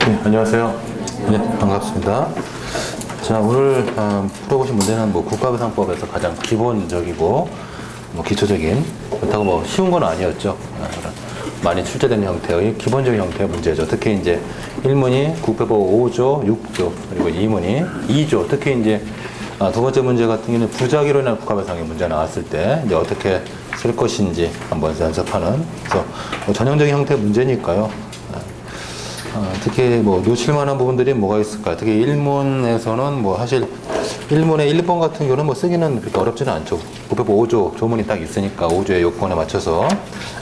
네, 안녕하세요. 네, 반갑습니다. 자, 오늘 풀어보신 문제는 국가배상법에서 가장 기본적이고 기초적인, 그렇다고 쉬운 건 아니었죠. 많이 출제되는 형태의 기본적인 형태의 문제죠. 특히 이제 1문이 국회법 5조, 6조, 그리고 2문이 2조. 특히 이제 두 번째 문제 같은 경우는 부작위로 인한 국가배상의 문제 나왔을 때 이제 어떻게 쓸 것인지 한번 연습하는, 그래서 전형적인 형태의 문제니까요. 특히 놓칠 만한 부분들이 뭐가 있을까? 특히 1문에서는 사실 1문의 1번 같은 경우는 쓰기는 그렇게 어렵지는 않죠. 국회법 5조 조문이 딱 있으니까 5조의 요건에 맞춰서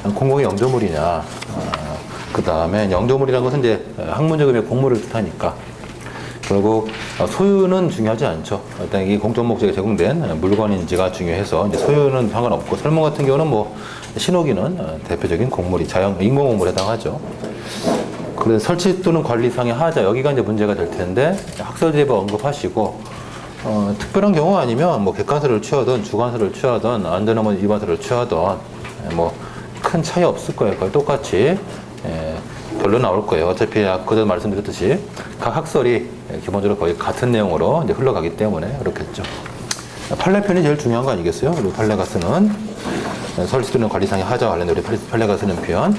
공공이 영조물이냐, 그 다음에 영조물이라는 것은 이제 학문적인 공물을 뜻하니까, 그리고 소유는 중요하지 않죠. 일단 이게 공적 목적에 제공된 물건인지가 중요해서 이제 소유는 상관없고, 설문 같은 경우는 신호기는 대표적인 공물이 인공공물에 해당하죠. 그래서 설치 또는 관리상의 하자, 여기가 이제 문제가 될 텐데, 학설제법 언급하시고, 특별한 경우 아니면 객관서를 취하든 주관서를 취하든 안전업무 위반서를 취하든 큰 차이 없을 거예요. 거의 똑같이 결론 나올 거예요. 어차피 그전에 말씀드렸듯이 각 학설이 기본적으로 거의 같은 내용으로 이제 흘러가기 때문에 그렇겠죠. 판례편이 제일 중요한 거 아니겠어요? 우리 판례가 쓰는 설치 또는 관리상의 하자 관련된 우리 판례가 쓰는 표현.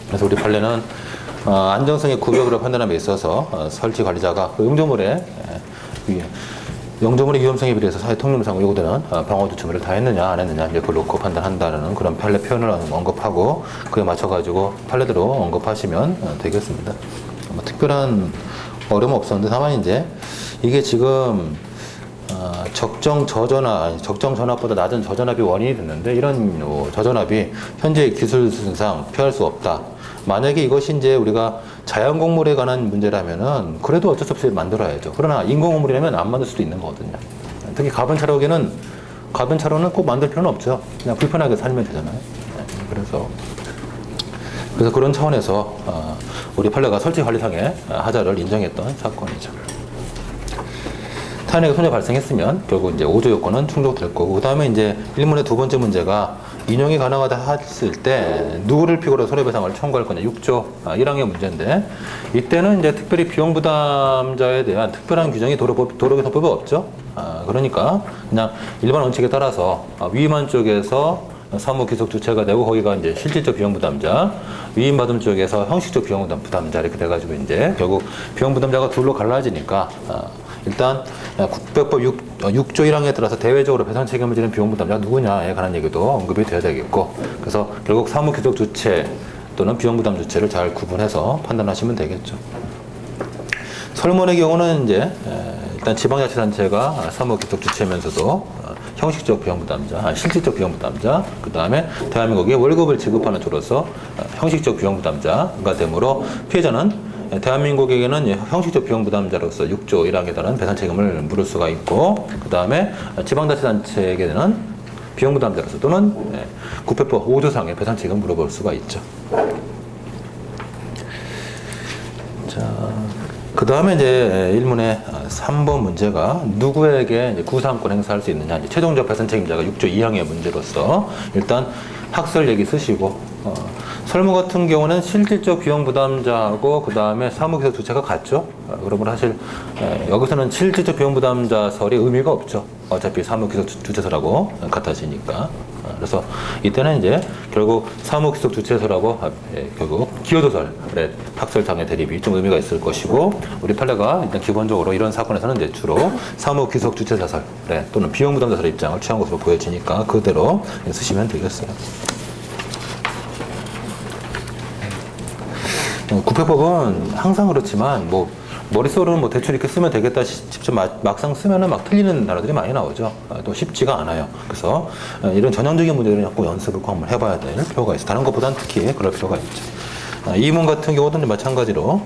그래서 우리 판례는 안정성의 구별으로 판단함에 있어서 설치 관리자가 그 영조물의 위험성에 비례해서 사회 통념상 요구되는 방어 조치물을 다 했느냐 안 했느냐 이제 그걸 놓고 판단한다는 그런 판례 표현을 언급하고, 그에 맞춰가지고 판례대로 언급하시면 되겠습니다. 특별한 어려움 없었는데, 다만 이제 이게 지금 적정 전압보다 낮은 저전압이 원인이 됐는데, 이런 저전압이 현재 기술 수준상 피할 수 없다. 만약에 이것이 이제 우리가 자연공물에 관한 문제라면은 그래도 어쩔 수 없이 만들어야죠. 그러나 인공공물이라면 안 만들 수도 있는 거거든요. 특히 가변 차로는 꼭 만들 필요는 없죠. 그냥 불편하게 살면 되잖아요. 그래서 그런 차원에서 우리 판례가 설치관리상의 하자를 인정했던 사건이죠. 타인에게 손해 발생했으면 결국 이제 5조 요건은 충족될 거고, 그 다음에 이제 1문의 두 번째 문제가 인용이 가능하다 했을 때 누구를 피고로 손해배상을 청구할 거냐, 6조 1항의 문제인데, 이때는 이제 특별히 비용부담자에 대한 특별한 규정이 도로교통법에 없죠. 그러니까 그냥 일반 원칙에 따라서 위임한 쪽에서 사무기속 주체가 되고, 거기가 이제 실질적 비용부담자, 위임받은 쪽에서 형식적 비용부담자 이렇게 돼가지고 이제 결국 비용부담자가 둘로 갈라지니까 일단 국배법 6조 1항에 따라서 대외적으로 배상 책임을 지는 비용부담자가 누구냐에 관한 얘기도 언급이 돼야 되겠고, 그래서 결국 사무기속 주체 또는 비용부담 주체를 잘 구분해서 판단하시면 되겠죠. 설문의 경우는 이제 일단 지방자치단체가 사무기속 주체면서도 형식적 비용부담자, 실질적 비용부담자, 그 다음에 대한민국에 월급을 지급하는 쪽으로서 형식적 비용부담자가 되므로 피해자는 대한민국에게는 형식적 비용부담자로서 6조 1항에 따른 배상 책임을 물을 수가 있고, 그 다음에 지방자치단체에게는 비용부담자로서 또는 국회법 5조상의 배상 책임을 물어볼 수가 있죠. 자, 그 다음에 이제 1문의 3번 문제가 누구에게 이제 구상권 행사할 수 있느냐, 이제 최종적 배상 책임자가 6조 2항의 문제로서 일단 학설 얘기 쓰시고, 설문 같은 경우는 실질적 비용 부담자하고 그 다음에 사무기속 주체가 같죠. 그러면 사실 여기서는 실질적 비용 부담자설이 의미가 없죠. 어차피 사무기속 주체설하고 같아지니까. 그래서 이때는 이제 결국 사무기속 주체설하고 결국 기여도설의 학설상의 대립이 좀 의미가 있을 것이고, 우리 판례가 일단 기본적으로 이런 사건에서는 이제 주로 사무기속 주체자설 또는 비용 부담자설의 입장을 취한 것으로 보여지니까 그대로 쓰시면 되겠어요. 국회법은 항상 그렇지만 머릿속으로는 대충 이렇게 쓰면 되겠다 싶죠. 막상 쓰면은 틀리는 나라들이 많이 나오죠. 또 쉽지가 않아요. 그래서 이런 전형적인 문제들은 꼭 연습을 꼭 한번 해봐야 될 필요가 있어요. 다른 것보다는 특히 그럴 필요가 있죠. 이문 같은 경우도 마찬가지로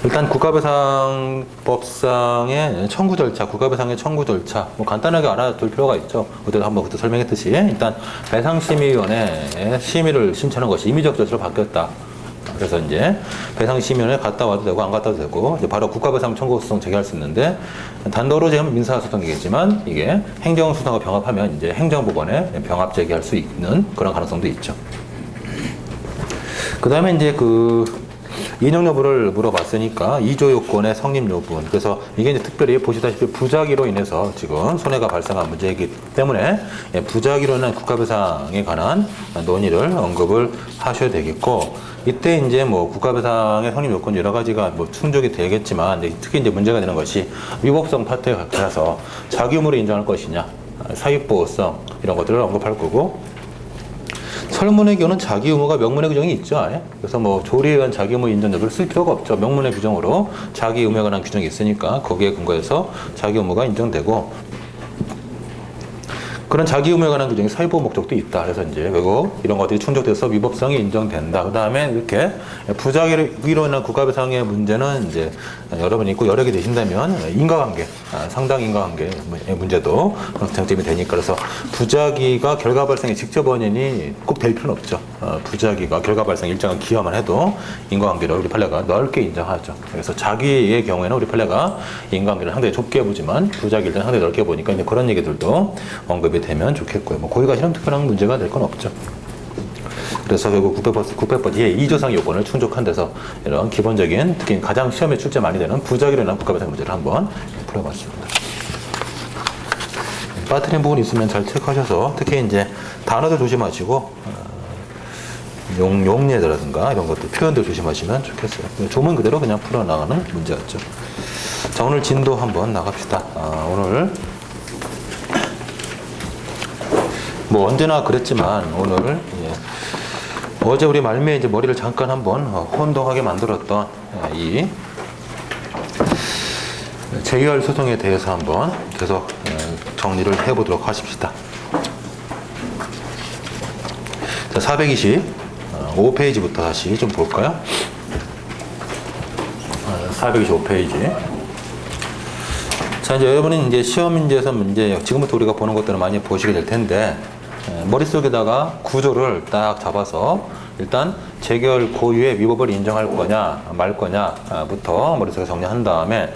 일단 국가배상법상의 청구 절차, 국가배상의 청구 절차 간단하게 알아둘 필요가 있죠. 그때도 한번 설명했듯이 일단 배상심의위원회에 심의를 신청하는 것이 임의적 절차로 바뀌었다. 그래서 이제 배상심의위원회에 갔다 와도 되고 안 갔다 와도 되고 이제 바로 국가배상 청구소송 제기할 수 있는데, 단도로 제기하면 민사소송이겠지만 이게 행정소송과 병합하면 이제 행정법원에 병합 제기할 수 있는 그런 가능성도 있죠. 그 다음에 이제 인용 여부를 물어봤으니까 2조 요건의 성립 여부. 그래서 이게 이제 특별히 보시다시피 부작위로 인해서 지금 손해가 발생한 문제이기 때문에 부작위로 인한 국가배상에 관한 논의를 언급을 하셔야 되겠고, 이때 이제 뭐 국가배상의 성립 요건 여러 가지가 뭐 충족이 되겠지만, 특히 이제 문제가 되는 것이 위법성 파트에 따라서 자기 의무를 인정할 것이냐, 사익보호성 이런 것들을 언급할 거고, 설문의 경우는 자기 의무가 명문의 규정이 있죠. 아예. 그래서 뭐 조리에 의한 자기 의무 인정 여부를 쓸 필요가 없죠. 명문의 규정으로 자기 의무에 관한 규정이 있으니까 거기에 근거해서 자기 의무가 인정되고, 그런 자기 의무에 관한 규정이 사회보호 목적도 있다. 그래서 이제 그리고 이런 것들이 충족돼서 위법성이 인정된다. 그 다음에 이렇게 부작위로 인한 국가배상의 문제는 이제 여러분이 꼭 여러 개 되신다면 인과관계, 상당 인과관계 문제도 쟁점이 되니까, 그래서 부작위가 결과 발생의 직접 원인이 꼭 될 필요는 없죠. 부작위가 결과 발생 일정한 기여만 해도 인과관계를 우리 판례가 넓게 인정하죠. 그래서 자기의 경우에는 우리 판례가 인과관계를 상당히 좁게 보지만 부작위를 상당히 넓게 보니까 이제 그런 얘기들도 언급이 되면 좋겠고요. 뭐 거기가 실험 특별한 문제가 될 건 없죠. 그래서 결국 900번 예, 2조상 요건을 충족한 데서 이런 기본적인, 특히 가장 시험에 출제 많이 되는 부작위로 인한 국가배상 문제를 한번 풀어봤습니다. 빠뜨린 부분이 있으면 잘 체크하셔서, 특히 이제 단어들 조심하시고 용례라든가 이런 것들 표현들 조심하시면 좋겠어요. 조문 그대로 그냥 풀어나가는 문제였죠. 자, 오늘 진도 한번 나갑시다. 오늘 뭐 언제나 그랬지만 오늘 어제 우리 말미에 이제 머리를 잠깐 한번 혼동하게 만들었던 이 재결 소송에 대해서 한번 계속 정리를 해보도록 하십시다. 자, 425페이지부터 다시 좀 볼까요? 425페이지. 자, 이제 여러분이 이제 시험 문제에서 지금부터 우리가 보는 것들을 많이 보시게 될 텐데, 머릿속에다가 구조를 딱 잡아서 일단 재결 고유의 위법을 인정할 거냐 말 거냐부터 머릿속에 정리한 다음에,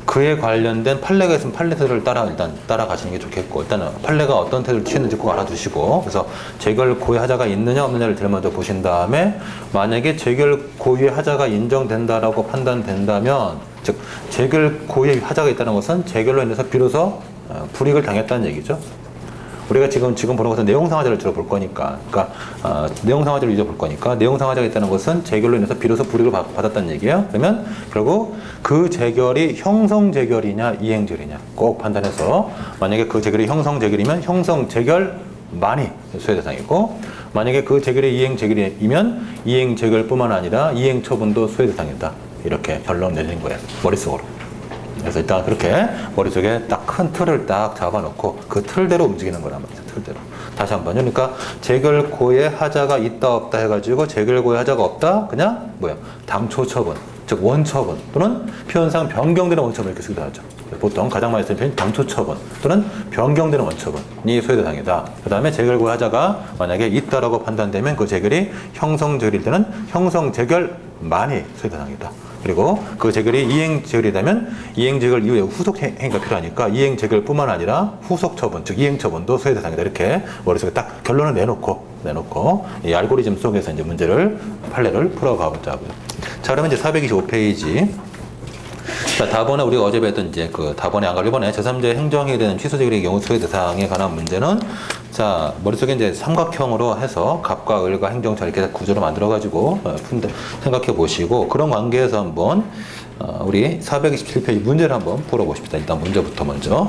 그에 관련된 판례가 있으면 판례들을 일단 따라가시는 게 좋겠고, 일단은 판례가 어떤 태도를 취했는지 꼭 알아두시고, 그래서 재결 고유의 하자가 있느냐 없느냐를 제일 먼저 보신 다음에, 만약에 재결 고유의 하자가 인정된다라고 판단된다면, 즉 재결 고유의 하자가 있다는 것은 재결로 인해서 비로소 불이익을 당했다는 얘기죠. 우리가 지금 보는 것은 내용상하자를 주로 볼 거니까, 내용상하자를 위주로 볼 거니까, 내용상하자가 있다는 것은 재결로 인해서 비로소 불이익을 받았다는 얘기예요. 그러면 결국 그 재결이 형성재결이냐 이행재결이냐 꼭 판단해서, 만약에 그 재결이 형성재결이면 형성재결만이 소외대상이고, 만약에 그 재결이 이행재결이면 이행재결뿐만 아니라 이행처분도 소외대상이다. 이렇게 결론 내리는 거예요. 머릿속으로. 그래서 일단 그렇게 머릿속에 딱 큰 틀을 딱 잡아놓고 그 틀대로 움직이는 거란 말이죠. 틀대로. 다시 한 번. 그러니까 재결고의 하자가 있다 없다 해가지고 재결고의 하자가 없다? 그냥 당초 처분, 즉 원처분 또는 표현상 변경되는 원처분 이렇게 쓰기도 하죠. 보통 가장 많이 쓰는 표현이 당초 처분 또는 변경되는 원처분이 소외대상이다. 그 다음에 재결고의 하자가 만약에 있다라고 판단되면 그 재결이 형성재결일 때는 형성재결만이 소외대상이다. 그리고 그 재결이 이행재결이 되면 이행재결 이후에 후속 행위가 필요하니까 이행재결뿐만 아니라 후속 처분, 즉 이행처분도 소외대상이다. 이렇게 머릿속에 딱 결론을 내놓고 이 알고리즘 속에서 이제 판례를 풀어가보자고요. 자, 그러면 이제 425페이지. 자, 다번에 우리가 어제 배웠던 이제 다번에 안 가고 이번에 제3자 행정에 대한 취소재결의 경우 소외대상에 관한 문제는, 자, 머릿속에 이제 삼각형으로 해서 갑과 을과 행정처 이렇게 구조를 만들어가지고 생각해 보시고, 그런 관계에서 한번 우리 427페이지 문제를 한번 풀어보십시다. 일단 문제부터 먼저.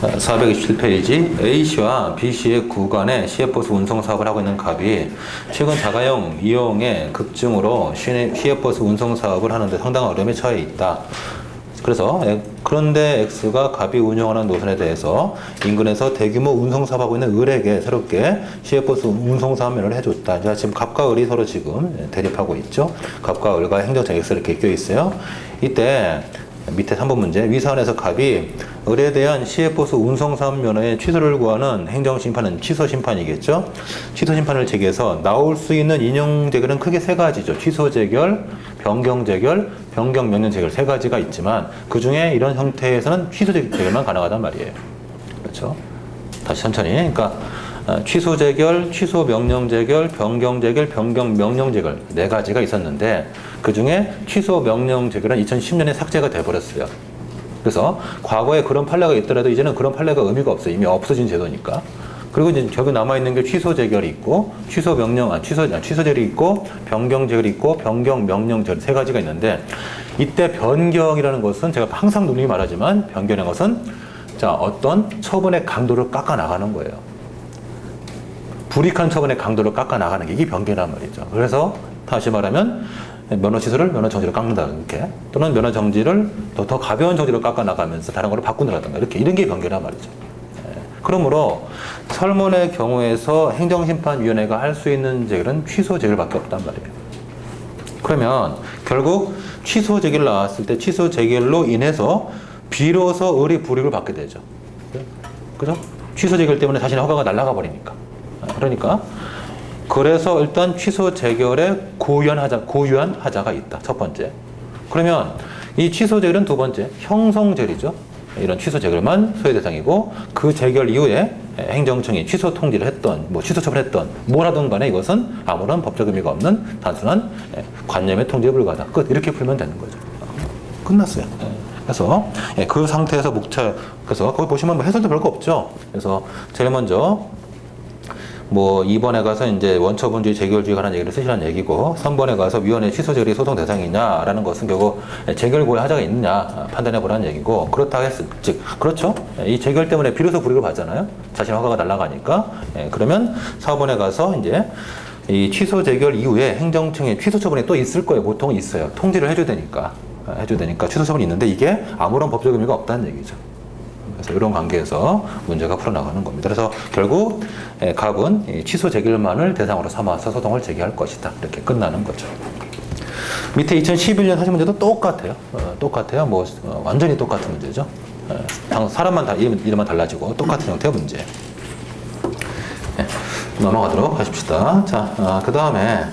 427페이지. A씨와 B씨의 구간에 시외버스 운송 사업을 하고 있는 갑이 최근 자가용 이용의 급증으로 시외버스 운송 사업을 하는데 상당한 어려움에 처해 있다. 그래서 그런데 X가 갑이 운영하는 노선에 대해서 인근에서 대규모 운송 사업하고 있는 을에게 새롭게 시외버스 운송 사업 면허를 해줬다. 자, 지금 갑과 을이 서로 지금 대립하고 있죠. 갑과 을과 행정처 X 이렇게 껴 있어요. 이때 밑에 3번 문제. 위사원에서 갑이 을에 대한 시외버스 운송사업 면허의 취소를 구하는 행정심판은 취소심판이겠죠. 취소심판을 제기해서 나올 수 있는 인용재결은 크게 세 가지죠. 취소재결, 변경재결, 변경명령재결 세 가지가 있지만 그 중에 이런 형태에서는 취소재결만 가능하단 말이에요. 그렇죠. 다시 천천히. 그러니까 취소 재결, 취소 명령 재결, 변경 재결, 변경 명령 재결 네 가지가 있었는데 그 중에 취소 명령 재결은 2010년에 삭제가 돼버렸어요. 그래서 과거에 그런 판례가 있더라도 이제는 그런 판례가 의미가 없어요. 이미 없어진 제도니까. 그리고 이제 저기 남아있는 게 취소 재결이 있고, 취소 재결이 있고, 변경 재결이 있고, 변경 명령 재결 세 가지가 있는데, 이때 변경이라는 것은 제가 항상 누누이 말하지만, 변경이라는 것은 자, 어떤 처분의 강도를 깎아 나가는 거예요. 불이익한 처분의 강도를 깎아 나가는 게 이게 변경이란 말이죠. 그래서 다시 말하면, 면허 취소를 면허 정지로 깎는다, 이렇게. 또는 면허 정지를 더 가벼운 정지로 깎아 나가면서 다른 거를 바꾼다든가, 이렇게. 이런 게 변경이란 말이죠. 그러므로 설문의 경우에서 행정심판위원회가 할 수 있는 재결은 취소 재결밖에 없단 말이에요. 그러면 결국 취소 재결 나왔을 때 취소 재결로 인해서 비로소 의리 불이익을 받게 되죠. 그죠? 취소 재결 때문에 자신의 허가가 날아가 버리니까. 그러니까 그래서 일단 취소 재결에 고유한 하자가 있다. 첫 번째. 그러면 이 취소 재결은 두 번째 형성재결이죠. 이런 취소 재결만 소외 대상이고 그 재결 이후에 행정청이 취소 통지를 했던 뭐 취소 처분했던 뭘 하든 간에 이것은 아무런 법적 의미가 없는 단순한 관념의 통지에 불과하다. 끝. 이렇게 풀면 되는 거죠. 끝났어요. 그래서 그 상태에서 그래서 거기 보시면 뭐 해설도 별거 없죠. 그래서 제일 먼저 뭐 2번에 가서 이제 원처분주의 재결주의 관한 얘기를 쓰시라는 얘기고 3번에 가서 위원회 취소 재결이 소송 대상이냐라는 것은 결국 재결 고의 하자가 있느냐 판단해 보라는 얘기고 그렇다 했을 즉 그렇죠. 이 재결 때문에 비로소 불이익을 받잖아요. 자신 허가가 날아가니까 그러면 4번에 가서 이제 이 취소 재결 이후에 행정청에 취소 처분이 또 있을 거예요. 보통 있어요. 통지를 해줘야 되니까 취소 처분이 있는데 이게 아무런 법적 의미가 없다는 얘기죠. 그래서 이런 관계에서 문제가 풀어나가는 겁니다. 그래서 결국 갑은 취소 재결만을 대상으로 삼아서 소송을 제기할 것이다. 이렇게 끝나는 거죠. 밑에 2011년 사실 문제도 똑같아요. 똑같아요. 뭐 완전히 똑같은 문제죠. 사람만 이름만 달라지고 똑같은 형태의 문제. 넘어가도록 하십시다. 자, 그 다음에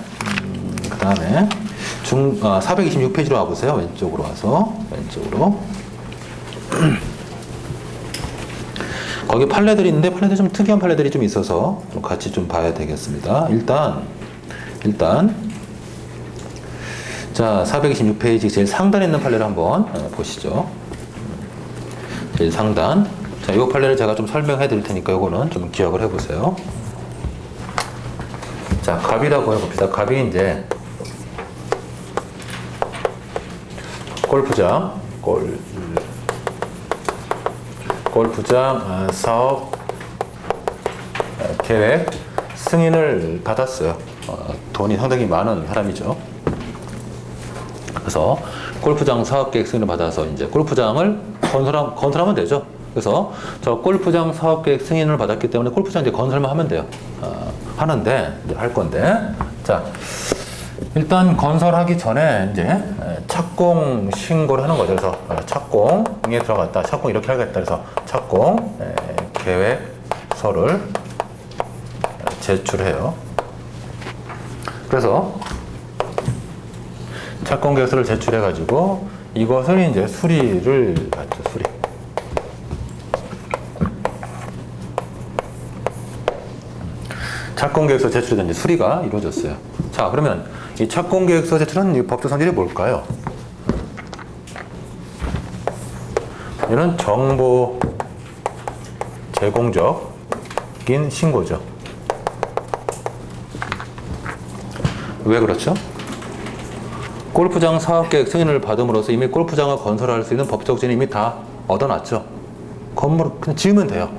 426페이지로 와보세요. 왼쪽으로 와서 왼쪽으로. 거기 판례들이 있는데 판례들이 좀 특이한 판례들이 좀 있어서 좀 같이 좀 봐야 되겠습니다. 일단 자 426페이지 제일 상단에 있는 판례를 한번 보시죠. 제일 상단. 자, 이 판례를 제가 좀 설명해 드릴 테니까 이거는 좀 기억을 해 보세요. 자, 갑이라고 해봅시다. 갑이 이제 골프장 사업 계획 승인을 받았어요. 돈이 상당히 많은 사람이죠. 그래서 골프장 사업 계획 승인을 받아서 이제 골프장을 건설하면 되죠. 그래서 저 골프장 사업 계획 승인을 받았기 때문에 골프장 이제 건설만 하면 돼요. 할 건데 자. 일단 건설하기 전에 이제 착공 신고를 하는 거죠. 그래서 착공에 들어갔다. 착공 이렇게 하겠다. 그래서 착공 계획서를 제출해요. 그래서 착공 계획서를 제출해 가지고 이것을 이제 수리를 받죠. 수리. 착공 계획서 제출에 이제 수리가 이루어졌어요. 자, 그러면 이 착공계획서 제출은 이 법적 성질이 뭘까요? 이는 정보 제공적인 신고죠. 왜 그렇죠? 골프장 사업계획 승인을 받음으로써 이미 골프장을 건설할 수 있는 법적 지위는 이미 다 얻어놨죠. 건물을 그냥 지으면 돼요.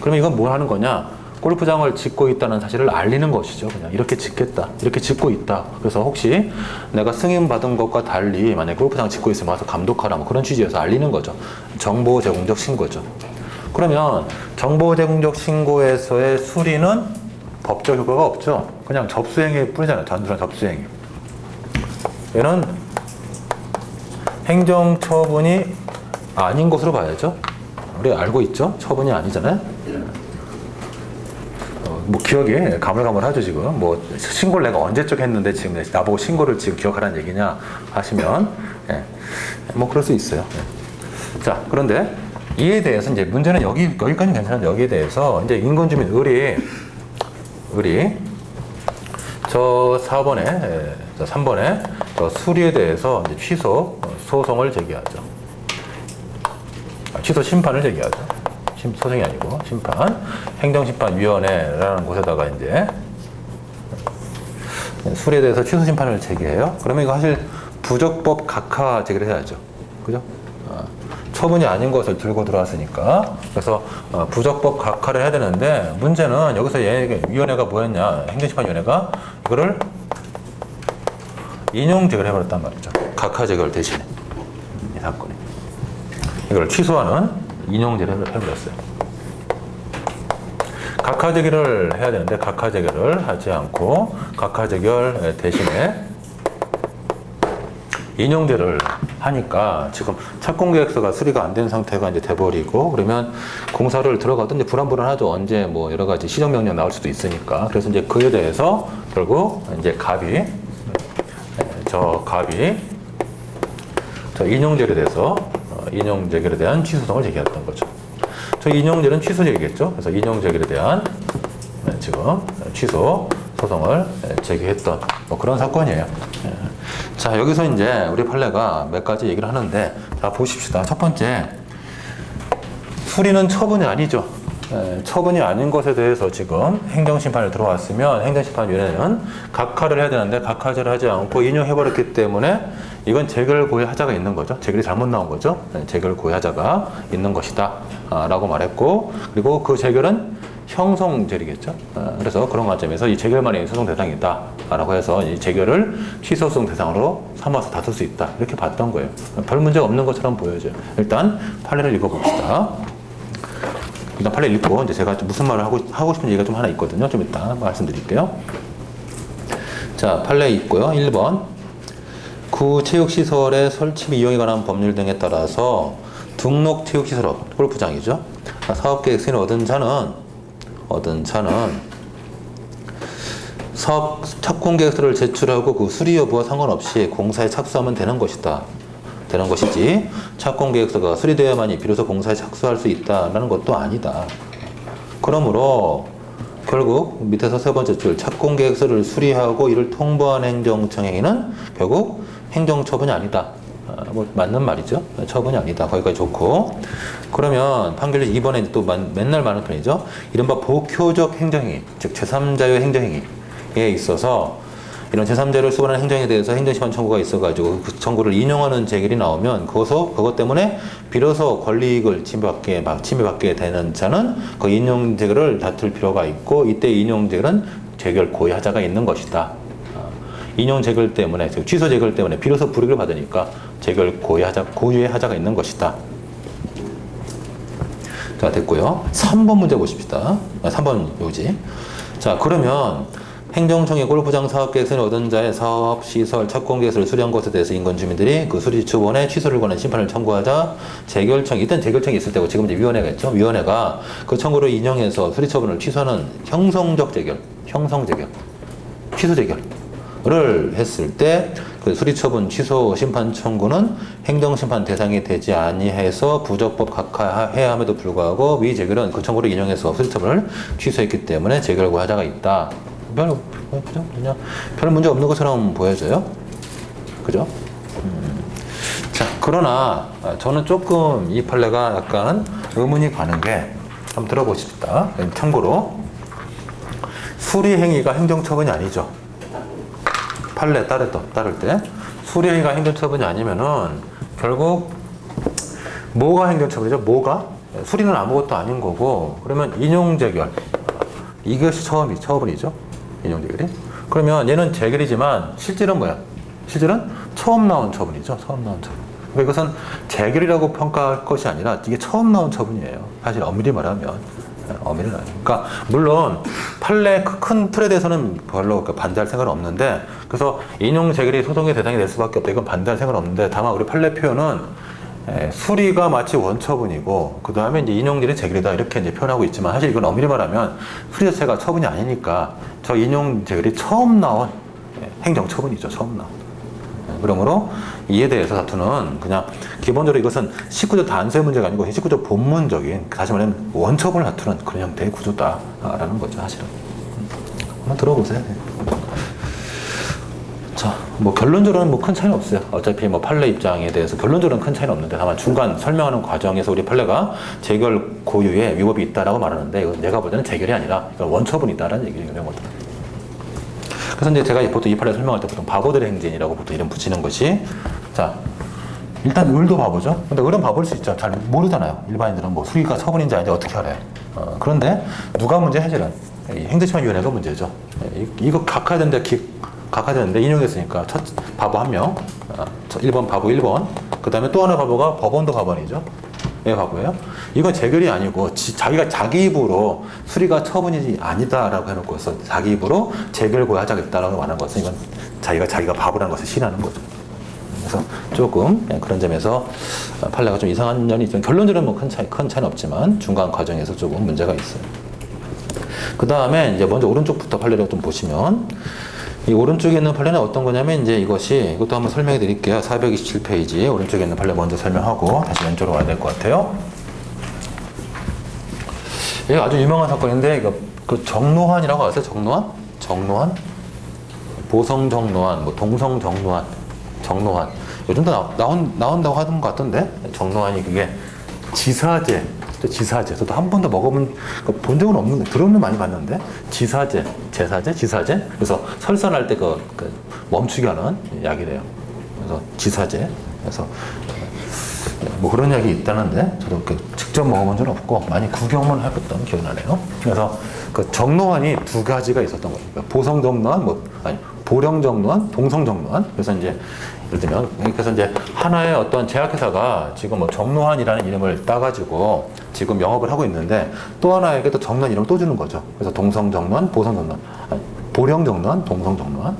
그러면 이건 뭘 하는 거냐? 골프장을 짓고 있다는 사실을 알리는 것이죠. 그냥 이렇게 짓겠다. 이렇게 짓고 있다. 그래서 혹시 내가 승인받은 것과 달리 만약에 골프장 짓고 있으면 와서 감독하라 뭐 그런 취지에서 알리는 거죠. 정보 제공적 신고죠. 그러면 정보 제공적 신고에서의 수리는 법적 효과가 없죠. 그냥 접수행위 뿐이잖아요. 단순한 접수행위. 얘는 행정처분이 아닌 것으로 봐야죠. 우리 알고 있죠? 처분이 아니잖아요. 뭐 기억이 가물가물하죠 지금. 뭐 신고를 내가 언제적 했는데 지금 나보고 신고를 지금 기억하라는 얘기냐 하시면 뭐 그럴 수 있어요. 자, 그런데 이에 대해서 이제 문제는 여기까지는 괜찮은데 여기에 대해서 이제 인건주민 을이 우리 저 4번에, 저 3번에 저 수리에 대해서 이제 취소 소송을 제기하죠. 취소 심판을 제기하죠. 소송이 아니고 심판, 행정심판위원회라는 곳에다가 이제 수리에 대해서 취소 심판을 제기해요. 그러면 이거 사실 부적법 각하 제기를 해야죠. 그죠? 처분이 아닌 것을 들고 들어왔으니까. 그래서 부적법 각하를 해야 되는데, 문제는 여기서 위원회가 뭐였냐, 행정심판위원회가 이거를 인용 제기를 해버렸단 말이죠. 각하 제기를 대신에 이 사건이 이걸 취소하는 인용 제기를 해버렸어요. 각하 제기를 해야 되는데 각하 제기를 하지 않고 각하 제결 대신에 인용제를 하니까 지금 착공계획서가 수리가 안 된 상태가 이제 돼버리고, 그러면 공사를 들어가도 이제 불안불안하죠. 언제 뭐 여러 가지 시정명령 나올 수도 있으니까. 그래서 이제 그에 대해서 결국 이제 저 인용제에 대해서 인용제결에 대한 취소성을 제기했던 거죠. 저 인용제는 취소제기겠죠. 그래서 인용제결에 대한 지금 취소 소송을 제기했던 뭐 그런 사건이에요. 자, 여기서 이제 우리 판례가 몇 가지 얘기를 하는데, 자, 보십시다. 첫 번째, 수리는 처분이 아니죠. 처분이 아닌 것에 대해서 지금 행정심판을 들어왔으면 행정심판위원회는 각하를 해야 되는데 각하제를 하지 않고 인용해버렸기 때문에 이건 재결 고의 하자가 있는 거죠. 재결이 잘못 나온 거죠. 재결 고의 하자가 있는 것이다 라고 말했고, 그리고 그 재결은 형성죄리겠죠. 그래서 그런 관점에서 이 재결만이 소송 대상이다 라고 해서 이 재결을 취소소송 대상으로 삼아서 다툴 수 있다, 이렇게 봤던 거예요. 별 문제가 없는 것처럼 보여져요. 일단 판례를 읽어봅시다. 일단 판례 읽고 이제 제가 무슨 말을 하고 싶은 얘기가 좀 하나 있거든요. 좀 이따 말씀드릴게요. 자, 판례 있고요. 1번, 구체육시설의 설치 및 이용에 관한 법률 등에 따라서 등록체육시설업, 골프장이죠. 사업계획 승인을 얻은 자는 사업 착공계획서를 제출하고 그 수리 여부와 상관없이 공사에 착수하면 되는 것이지, 착공계획서가 수리되어야만이 비로소 공사에 착수할 수 있다는 것도 아니다. 그러므로 결국 밑에서 세 번째 줄, 착공계획서를 수리하고 이를 통보한 행정청 행위는 결국 행정처분이 아니다. 뭐 맞는 말이죠. 처분이 아니다. 거기까지 좋고, 그러면 판결이 2번에 또 맨날 많은 편이죠. 이른바 복효적 행정행위, 즉 제3자의 행정행위에 있어서 이런 제3자를 수반하는 행정에 대해서 행정심판 청구가 있어가지고 그 청구를 인용하는 재결이 나오면 그것 때문에 비로소 권리이익을 침해받게 되는 자는 그 인용 재결을 다툴 필요가 있고, 이때 인용 재결은 재결 고의 하자가 있는 것이다. 인용 재결 때문에, 즉 취소 재결 때문에 비로소 불이익을 받으니까 재결 고유의 하자가 있는 것이다. 자, 됐고요. 3번 문제 보십시다. 3번 요지. 자, 그러면 행정청의 골프장 사업계획 승인을 얻은 자의 사업시설 착공계획서를 수리한 것에 대해서 인근 주민들이 그 수리 처분에 취소를 권한 심판을 청구하자 이땐 재결청이 있을 때고 지금 이제 위원회가 있죠. 위원회가 그 청구를 인용해서 수리 처분을 취소하는 취소 재결을 했을 때 그 수리 처분 취소 심판 청구는 행정심판 대상이 되지 아니해서 부적법 각하해야 함에도 불구하고 위 재결은 그 청구를 인용해서 수리 처분을 취소했기 때문에 재결고 하자가 있다. 별 문제 없는 것처럼 보여져요. 그죠? 자, 그러나 저는 조금 이 판례가 약간 의문이 가는 게, 한번 들어보십시다. 참고로 수리행위가 행정처분이 아니죠. 판례 따를 때 수리행위가 행정처분이 아니면은 결국 뭐가 행정처분이죠? 수리는 아무것도 아닌 거고, 그러면 인용재결, 이것이 처분이죠. 인용재결이. 그러면 얘는 재결이지만 실질은 뭐야? 실질은 처음 나온 처분이죠. 그러니까 이것은 재결이라고 평가할 것이 아니라 이게 처음 나온 처분이에요. 사실 엄밀히 말하면. 그러니까 물론 판례 큰 틀에 대해서는 별로 반대할 생각은 없는데, 그래서 인용 재결이 소송의 대상이 될 수밖에 없다, 이건 반대할 생각은 없는데, 다만 우리 판례 표현은 수리가 마치 원처분이고 그 다음에 이제 인용재결이 재결이다, 이렇게 이제 표현하고 있지만, 사실 이건 엄밀히 말하면 수리 자체가 처분이 아니니까 저 인용 재결이 처음 나온 행정처분이죠. 처음 나온. 그러므로 이에 대해서 다투는, 그냥 기본적으로 이것은 19조 단서의 문제가 아니고 19조 본문적인, 다시 말하면 원처분을 다투는 그런 형태의 구조다라는 거죠, 사실은. 한번 들어보세요. 자, 뭐 결론적으로는 뭐 큰 차이는 없어요. 어차피 뭐 판례 입장에 대해서 결론적으로는 큰 차이는 없는데 다만 중간 설명하는 과정에서 우리 판례가 재결 고유에 위법이 있다라고 말하는데 이건 내가 볼 때는 재결이 아니라 이건 원처분이다라는 얘기예요. 이런 것들은. 그래서 이제 제가 보통 이 판례 설명할 때 보통 바보들의 행진이라고 보통 이름 붙이는 것이 자 일단 을도 바보죠. 근데 을은 바보일 수 있죠. 잘 모르잖아요. 일반인들은 뭐 수리가 처분인지 아닌지 어떻게 알아요. 그런데 누가 문제 해결은 행정심판위원회가 문제죠. 이거 각하야 되는데 인용했으니까 첫 바보 한 명, 1번 바보 1번, 그 다음에 또 하나 바보가 법원도 바보이죠. 왜 바보예요? 이건 재결이 아니고 자기가 자기 입으로 수리가 처분이 아니다라고 해놓고서 자기 입으로 재결 고하자겠다라고 말하는 것은 이건 자기가 바보라는 것을 시인하는 거죠. 그래서 조금 그런 점에서 판례가 좀 이상한 면이 있지만 결론적으로는 뭐 큰 차이는 없지만 중간 과정에서 조금 문제가 있어요. 그 다음에 이제 먼저 오른쪽부터 판례를 좀 보시면 이 오른쪽에 있는 판례는 어떤 거냐면 이제 이것도 한번 설명해 드릴게요. 427페이지 오른쪽에 있는 판례 먼저 설명하고 다시 왼쪽으로 와야 될 것 같아요. 이게 아주 유명한 사건인데 이거 그 정노환이라고 아세요? 정노환? 보성정노환, 뭐 동성정노환, 정노환. 요즘도 나온다고 하던 것 같던데 정노환이 그게 지사제. 저도 한 번도 본 적은 없는데 들어는 많이 봤는데 지사제. 그래서 설산할 때 그 멈추게 하는 약이래요. 그래서 지사제. 그래서 뭐 그런 약이 있다는데 저도 직접 먹어본 적은 없고 많이 구경만 해봤던 기억이 나네요. 그래서 그 정노환이 두 가지가 있었던 거예요. 그러니까 보성정노환, 보령정노환, 동성정노환. 그래서 이제 예를 들면 그래서 이제 하나의 어떤 제약회사가 지금 뭐 정노환이라는 이름을 따가지고 지금 영업을 하고 있는데 또 하나에게 또 정노환 이름을 또 주는 거죠. 그래서 동성정노환, 보령정노환, 동성정노환.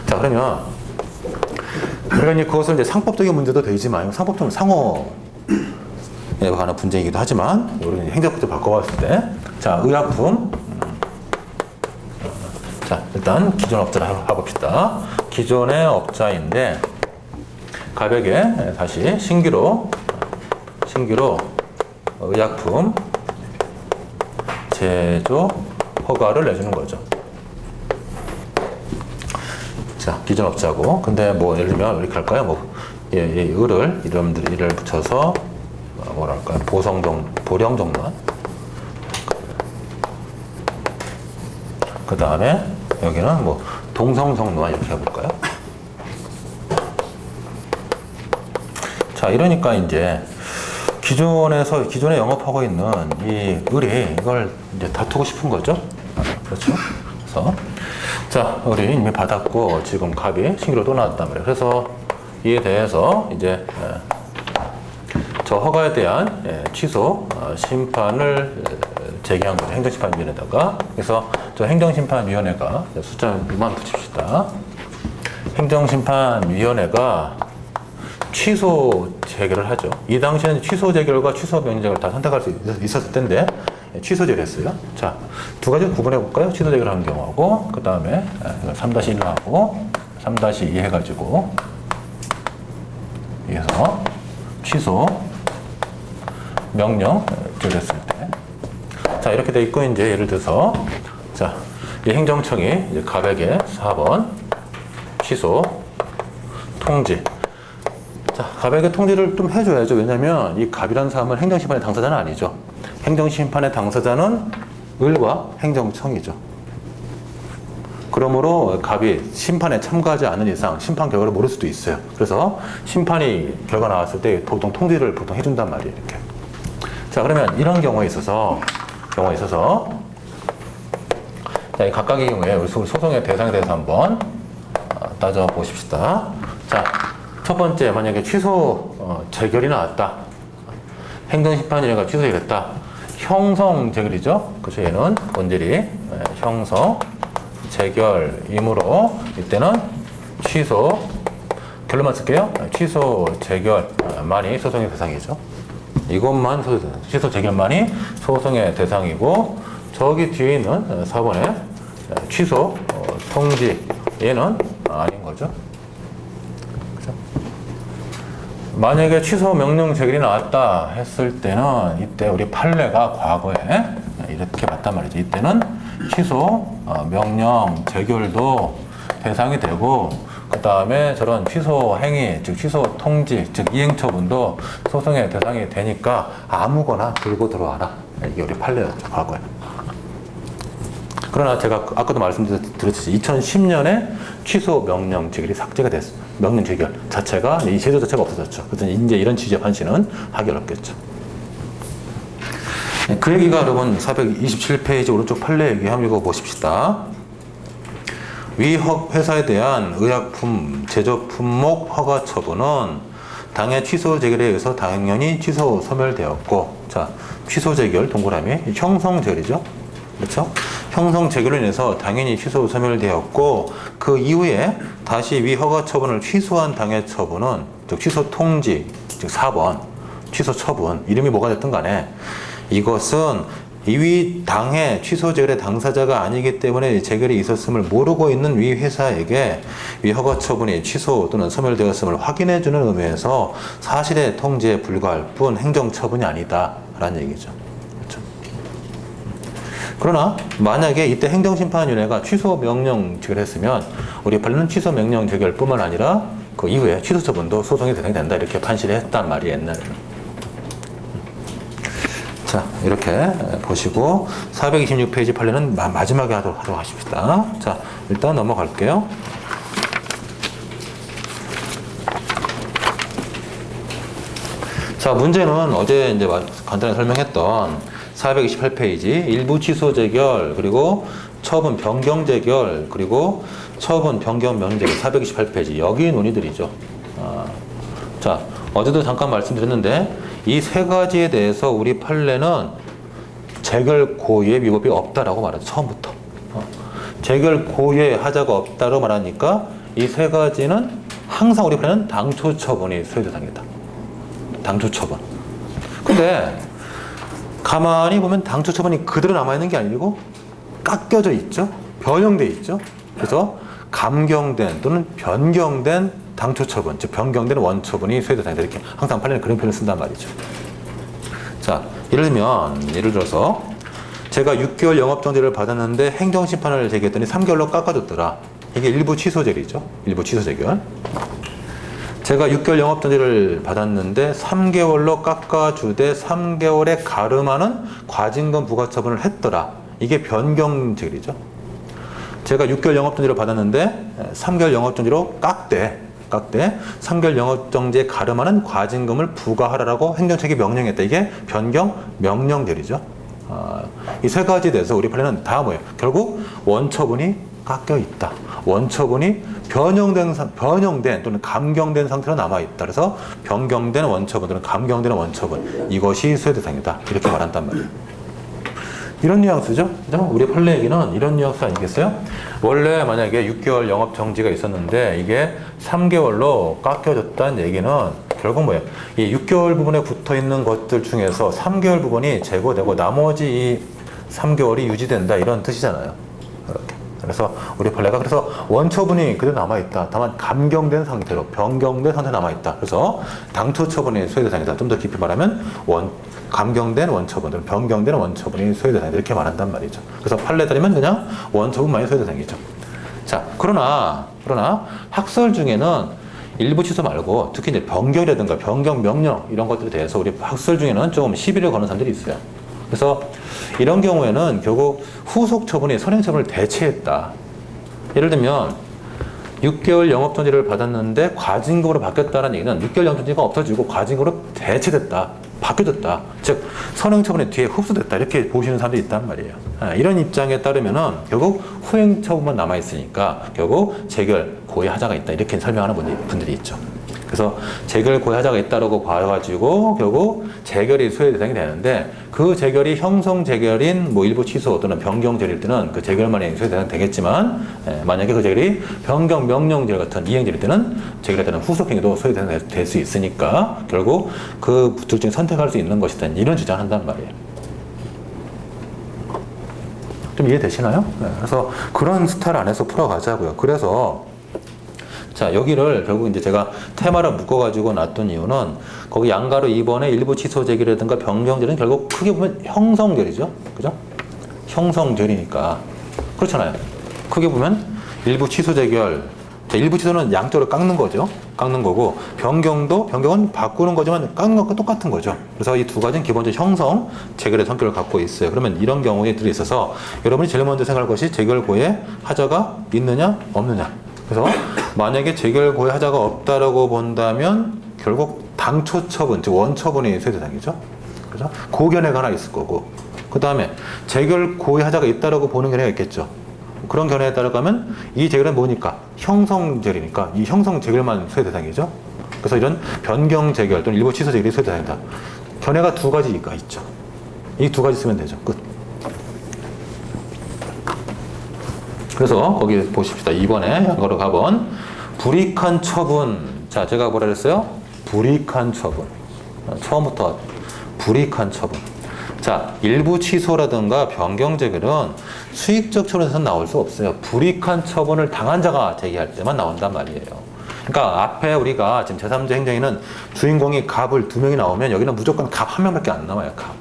자 그러면 우리가 이제 그것을 이제 상법적인 문제도 되지만 상법적인 상호에 관한 분쟁이기도 하지만 우리는 행정법도 바꿔봤을 때 자 의약품 자 일단 기존 업자를 해봅시다. 기존의 업자인데 가백에 다시 신규로 의약품 제조 허가를 내주는 거죠. 자, 기존 업자고. 근데 뭐 예를 들면 이렇게 할까요? 을을 이름을 붙여서 뭐랄까요? 보령정노환. 그 다음에 여기는 뭐 동성정노환 이렇게 해볼까요? 자, 이러니까 이제 기존에 영업하고 있는 이 을이 이걸 이제 다투고 싶은 거죠. 그렇죠? 그래서 자, 을이 이미 받았고 지금 갑이 신규로 또 나왔단 말이에요. 그래서 이에 대해서 이제 저 허가에 대한 취소 심판을 제기한 거죠. 행정심판위원회에다가. 그래서 저 행정심판위원회가 숫자만 붙입시다. 행정심판위원회가 취소 재결을 하죠. 이 당시에는 취소 재결과 취소 명령을 다 선택할 수 있었을 텐데 취소 재결을 했어요. 자, 두 가지 구분해 볼까요? 취소 재결을 한 경우하고 그 다음에 3-1을 하고 3-2 해가지고 여기서 취소 명령 재결했을 때 자, 이렇게 돼 있고 이제 예를 들어서 자, 이 행정청이 이제 갑에게 4번 취소 통지. 자, 갑에게 통지를 좀 해줘야죠. 왜냐면 이 갑이라는 사람은 행정심판의 당사자는 아니죠. 행정심판의 당사자는 을과 행정청이죠. 그러므로 갑이 심판에 참가하지 않는 이상 심판 결과를 모를 수도 있어요. 그래서 심판이 결과 나왔을 때 보통 통지를 보통 해준단 말이에요. 이렇게. 자, 그러면 이런 경우에 있어서 자, 이 각각의 경우에 우리 소송의 대상에 대해서 한번 따져 보십시다. 자, 첫 번째 만약에 취소 재결이 나왔다. 행정심판위원회가 취소해야겠다. 형성 재결이죠. 그래서 얘는 본질이 형성 재결이므로 이때는 취소 결론만 쓸게요. 취소 재결만이 소송의 대상이죠. 이것만 취소 재결만이 소송의 대상이고 저기 뒤에 있는 4번에 취소 통지 얘는 아닌 거죠. 그죠? 만약에 취소 명령 재결이 나왔다 했을 때는 이때 우리 판례가 과거에 이렇게 봤단 말이죠. 이때는 취소 명령 재결도 대상이 되고, 그 다음에 저런 취소 행위, 즉 취소 통지, 즉 이행 처분도 소송의 대상이 되니까 아무거나 들고 들어와라. 이게 우리 판례였죠, 과거에. 그러나 제가 아까도 말씀드렸듯이 2010년에 취소 명령 재결이 삭제가 됐어요. 명령 재결 자체가, 이 제도 자체가 없어졌죠. 그래서 이제 이런 취지의 판시는 하기 어렵겠죠. 그 얘기가 여러분 427페이지 오른쪽 판례 얘기 한번 읽어보십시다. 위 회사에 대한 의약품 제조 품목 허가 처분은 당해 취소 재결에 의해서 당연히 취소 소멸되었고, 자, 취소 재결 동그라미 형성 재결이죠. 그렇죠? 형성 재결로 인해서 당연히 취소 소멸되었고, 그 이후에 다시 위 허가 처분을 취소한 당해 처분은, 즉 취소 통지, 즉 4번 취소 처분, 이름이 뭐가 됐든 간에 이것은 이위 당해 취소 재결의 당사자가 아니기 때문에 재결이 있었음을 모르고 있는 위 회사에게 위 허가 처분이 취소 또는 소멸되었음을 확인해 주는 의미에서 사실의 통지에 불과할 뿐 행정 처분이 아니다 라는 얘기죠. 그렇죠? 그러나 만약에 이때 행정심판위원회가 취소 명령 재결했으면 우리 판례는 취소 명령 재결뿐만 아니라 그 이후에 취소 처분도 소송이 대상이 된다, 이렇게 판시를 했단 말이에요, 옛날에는. 자, 이렇게 보시고 426페이지 판례는 마지막에 하도록 하십시다. 자, 일단 넘어갈게요. 자, 문제는 어제 이제 간단히 설명했던 428페이지 일부 취소 재결, 그리고 처분 변경 재결, 그리고 처분 변경 명령 재결 428페이지 여기 논의들이죠. 자, 어제도 잠깐 말씀드렸는데 이 세 가지에 대해서 우리 판례는 재결 고유의 위법이 없다라고 말하죠. 처음부터. 재결 고유의 하자가 없다고 말하니까 이 세 가지는 항상 우리 판례는 당초 처분이 소요 대상이다. 당초 처분. 근데 가만히 보면 당초 처분이 그대로 남아있는 게 아니고 깎여져 있죠. 변형돼 있죠. 그래서 감경된 또는 변경된 당초 처분, 즉 변경된 원처분이 소요 대상이다. 이렇게 항상 판례는 그런 표현을 쓴단 말이죠. 자, 예를 들어서 제가 6개월 영업정지를 받았는데 행정심판을 제기했더니 3개월로 깎아줬더라. 이게 일부 취소재결이죠. 일부 취소재결. 제가 6개월 영업정지를 받았는데 3개월로 깎아주되 3개월에 가름하는 과징금 부과처분을 했더라. 이게 변경재결이죠. 제가 6개월 영업정지를 받았는데 3개월 영업정지로 깎되 3개월 영업정지에 가름하는 과징금을 부과하라고 행정처에게 명령했다. 이게 변경 명령재결이죠. 이 세 가지에 대해서 우리 판례는 다 뭐예요? 결국 원처분이 깎여 있다. 원처분이 변형된 또는 감경된 상태로 남아 있다. 그래서 변경된 원처분 또는 감경된 원처분, 이것이 소요 대상이다. 이렇게 말한단 말이에요. 이런 뉘앙스죠? 우리 판례 얘기는 이런 뉘앙스 아니겠어요? 원래 만약에 6개월 영업 정지가 있었는데 이게 3개월로 깎여졌다는 얘기는 결국 뭐예요? 이 6개월 부분에 붙어 있는 것들 중에서 3개월 부분이 제거되고 나머지 이 3개월이 유지된다, 이런 뜻이잖아요. 이렇게. 그래서 우리 판례가 그래서 원처분이 그대로 남아있다. 다만 감경된 상태로, 변경된 상태로 남아있다. 그래서 당초 처분이 소요 대상이다. 좀 더 깊이 말하면 감경된 원처분, 변경된 원처분이 소요 대상이다. 이렇게 말한단 말이죠. 그래서 판례 따르면 그냥 원처분만이 소요 대상이죠. 자, 그러나 학설 중에는 일부 취소 말고 특히 이제 변경이라든가 변경 명령 이런 것들에 대해서 우리 학설 중에는 좀 시비를 거는 사람들이 있어요. 그래서 이런 경우에는 결국 후속 처분이 선행 처분을 대체했다. 예를 들면 6개월 영업정지를 받았는데 과징금으로 바뀌었다는 얘기는 6개월 영업정지가 없어지고 과징금으로 대체됐다. 바뀌어졌다. 즉 선행 처분의 뒤에 흡수됐다. 이렇게 보시는 사람들이 있단 말이에요. 이런 입장에 따르면은 결국 후행 처분만 남아 있으니까 결국 재결 고의 하자가 있다. 이렇게 설명하는 분들이 있죠. 그래서 재결 고의 하자가 있다라고 봐가지고 결국 재결이 소요 대상이 되는데 그 재결이 형성 재결인 뭐 일부 취소 또는 변경 재결일 때는 그 재결만이 소요 대상이 되겠지만, 만약에 그 재결이 변경 명령 재결 같은 이행 재결일 때는 재결에 따른 후속 행위도 소요 대상이 될 수 있으니까 결국 그 둘 중에 선택할 수 있는 것이다, 이런 주장을 한단 말이에요. 좀 이해되시나요? 그래서 그런 스타일 안에서 풀어가자고요. 그래서 자, 여기를 결국 이제 제가 테마를 묶어가지고 놨던 이유는 거기 양가로 2번에 일부 취소 제기라든가 변경제는 결국 크게 보면 형성결이죠. 그죠? 형성되리니까. 그렇잖아요. 크게 보면 일부 취소 재결. 자, 일부 취소는 양쪽으로 깎는 거죠. 깎는 거고, 변경은 바꾸는 거지만 깎는 것과 똑같은 거죠. 그래서 이 두 가지는 기본적으로 형성, 재결의 성격을 갖고 있어요. 그러면 이런 경우에 들어있어서 여러분이 제일 먼저 생각할 것이 재결고에 하자가 있느냐, 없느냐. 그래서 만약에 재결고에 하자가 없다라고 본다면 결국 당초 처분, 즉 원처분이 소외대상이죠. 그죠? 그 견해가 하나 있을 거고, 그 다음에 재결고에 하자가 있다라고 보는 견해가 있겠죠. 그런 견해에 따라가면 이 재결은 뭐니까? 형성재결이니까 이 형성 재결만 소외대상이죠. 그래서 이런 변경 재결 또는 일부 취소 재결이 소외대상이다. 견해가 두 가지가 있죠. 이 두 가지 쓰면 되죠. 끝. 그래서 거기 보십시다. 이번에 이거로 가본 불이익한 처분. 자, 제가 뭐라 그랬어요? 불이익한 처분. 처음부터 불이익한 처분. 자, 일부 취소라든가 변경 재결은 수익적 처분에서 나올 수 없어요. 불이익한 처분을 당한 자가 제기할 때만 나온단 말이에요. 그러니까 앞에 우리가 지금 제3자 행정에는 주인공이 갑을 2명이 나오면 여기는 무조건 갑 1명밖에 안 나와요. 갑.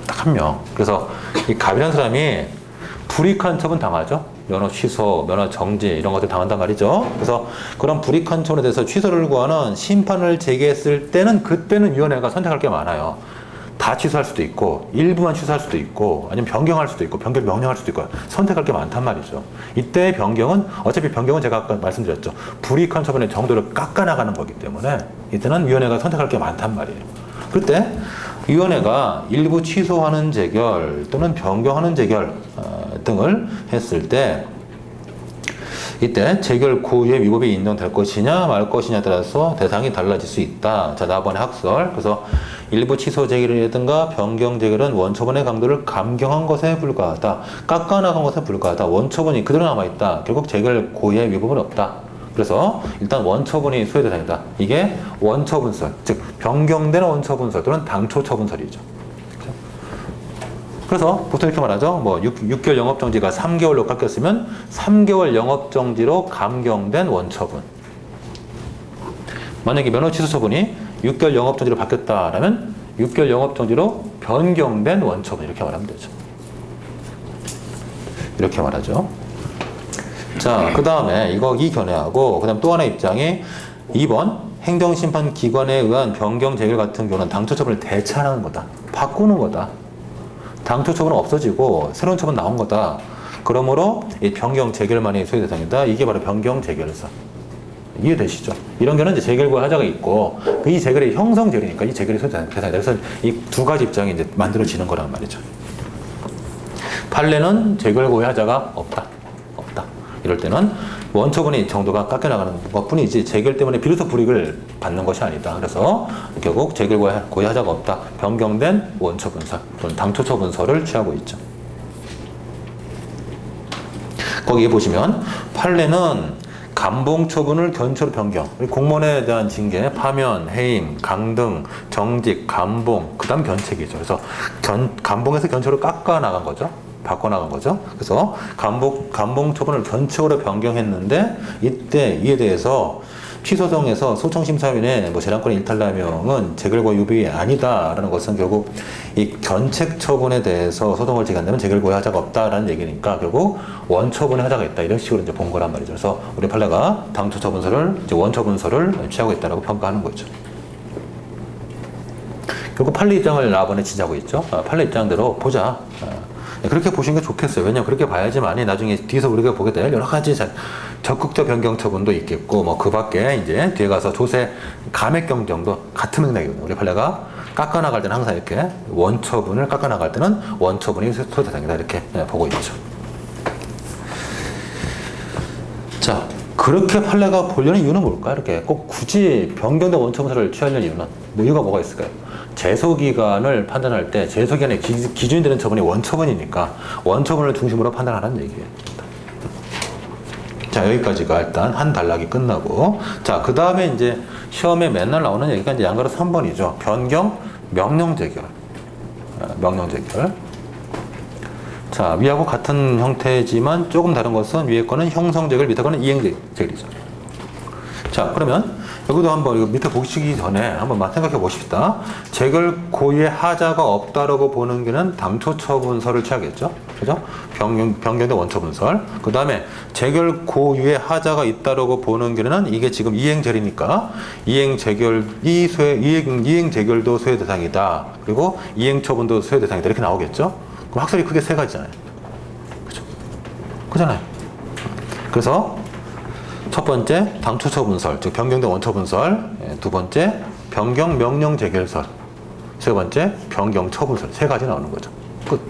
딱 1명. 그래서 이 갑이라는 사람이 불이익한 처분 당하죠. 면허 취소, 면허 정지 이런 것들 당한단 말이죠. 그래서 그런 불이익한 처분에 대해서 취소를 구하는 심판을 제기했을 때는 그때는 위원회가 선택할 게 많아요. 다 취소할 수도 있고 일부만 취소할 수도 있고 아니면 변경할 수도 있고 변경 명령할 수도 있고 선택할 게 많단 말이죠. 이때 변경은 어차피 변경은 제가 아까 말씀드렸죠. 불이익한 처분의 정도를 깎아나가는 거기 때문에 이때는 위원회가 선택할 게 많단 말이에요. 그럴 때 위원회가 일부 취소하는 재결 또는 변경하는 재결 등을 했을 때 이때 재결 고유의 위법이 인정될 것이냐 말 것이냐에 따라서 대상이 달라질 수 있다. 자, 나번의 학설. 그래서 일부 취소 재결이라든가 변경 재결은 원처분의 강도를 감경한 것에 불과하다. 깎아나간 것에 불과하다. 원처분이 그대로 남아있다. 결국 재결 고유의 위법은 없다. 그래서 일단 원처분이 소외대상이다. 이게 원처분설, 즉 변경된 원처분설 또는 당초 처분설이죠. 그래서 보통 이렇게 말하죠. 뭐 6개월 영업정지가 3개월로 깎였으면 3개월 영업정지로 감경된 원처분. 만약에 면허 취소 처분이 6개월 영업정지로 바뀌었다라면 6개월 영업정지로 변경된 원처분 이렇게 말하면 되죠. 이렇게 말하죠. 자, 그 다음에 이 견해하고 그 다음 또 하나의 입장이 2번 행정심판기관에 의한 변경 재결 같은 경우는 당초 처분을 대체하는 거다. 바꾸는 거다. 당초 처분은 없어지고 새로운 처분 나온 거다. 그러므로 이 변경 재결만이 소외 대상이다. 이게 바로 변경 재결서. 이해되시죠? 이런 경우는 이제 재결과 하자가 있고 이 재결이 형성 재결이니까 이 재결이 소외 대상이다. 그래서 이 두 가지 입장이 이제 만들어지는 거란 말이죠. 판례는 재결고의 하자가 없다. 이럴 때는 원처분의 정도가 깎여나가는 것뿐이지 재결 때문에 비로소 불이익을 받는 것이 아니다. 그래서 결국 재결 고의 하자가 없다. 변경된 원처분설 또는 당초 처분설을 취하고 있죠. 거기에 보시면 판례는 감봉 처분을 견처로 변경, 공무원에 대한 징계, 파면, 해임, 강등, 정직, 감봉, 그 다음 견책이죠. 그래서 감봉에서 견처로 깎아나간 거죠. 바꿔나간 거죠. 그래서 감봉 처분을 견책으로 변경했는데 이때 이에 대해서 취소성에서 소청심사위원회 재량권의 일탈남용은 재결고의 유비 아니다라는 것은 결국 이 견책 처분에 대해서 소송을 제기한다면 재결고의 하자가 없다라는 얘기니까 결국 원처분의 하자가 있다 이런 식으로 이제 본 거란 말이죠. 그래서 우리 판례가 당초 처분서를 이제 원처분서를 취하고 있다라고 평가하는 거죠. 결국 판례 입장을 나번에 지지하고 있죠. 판례 입장대로 보자. 그렇게 보시는 게 좋겠어요. 왜냐하면 그렇게 봐야지만이 나중에 뒤에서 우리가 보게 될 여러 가지 적극적 변경 처분도 있겠고, 뭐 그 밖에 이제 뒤에 가서 조세 감액 경정도 같은 맥락이거든요. 우리 판례가 깎아나갈 때는 항상 이렇게 원처분을 깎아나갈 때는 원처분이 소외대상이다 이렇게 보고 있죠. 자, 그렇게 판례가 보려는 이유는 뭘까요? 이렇게 꼭 굳이 변경된 원처분서를 취하려는 이유는 이유가 뭐가 있을까요? 제소기간을 판단할 때 제소기간의 기준이 되는 처분이 원처분이니까 원처분을 중심으로 판단하라는 얘기예요. 자, 여기까지가 일단 한 단락이 끝나고, 자, 그 다음에 이제 시험에 맨날 나오는 얘기가 이제 양가로 3번이죠. 변경, 명령 재결. 명령 재결. 자, 위하고 같은 형태지만 조금 다른 것은 위에 거는 형성 재결, 밑에 거는 이행 재결이죠. 자, 그러면 여기도 한번 이거 밑에 보시기 전에 한번 생각해 보십시다. 재결 고유의 하자가 없다라고 보는 게는 당초 처분서를 취하겠죠. 그죠? 변경된 원처분설. 그 다음에 재결 고유의 하자가 있다라고 보는 게는 이게 지금 이행재리니까 이행 재결도 소외 대상이다. 그리고 이행 처분도 소외 대상이다. 이렇게 나오겠죠. 그럼 학설이 크게 세 가지잖아요. 그죠? 그잖아요. 그래서 첫 번째 당초 처분설, 즉 변경된 원처분설. 두 번째 변경 명령 재결설. 세 번째 변경 처분설. 세 가지 나오는 거죠. 끝.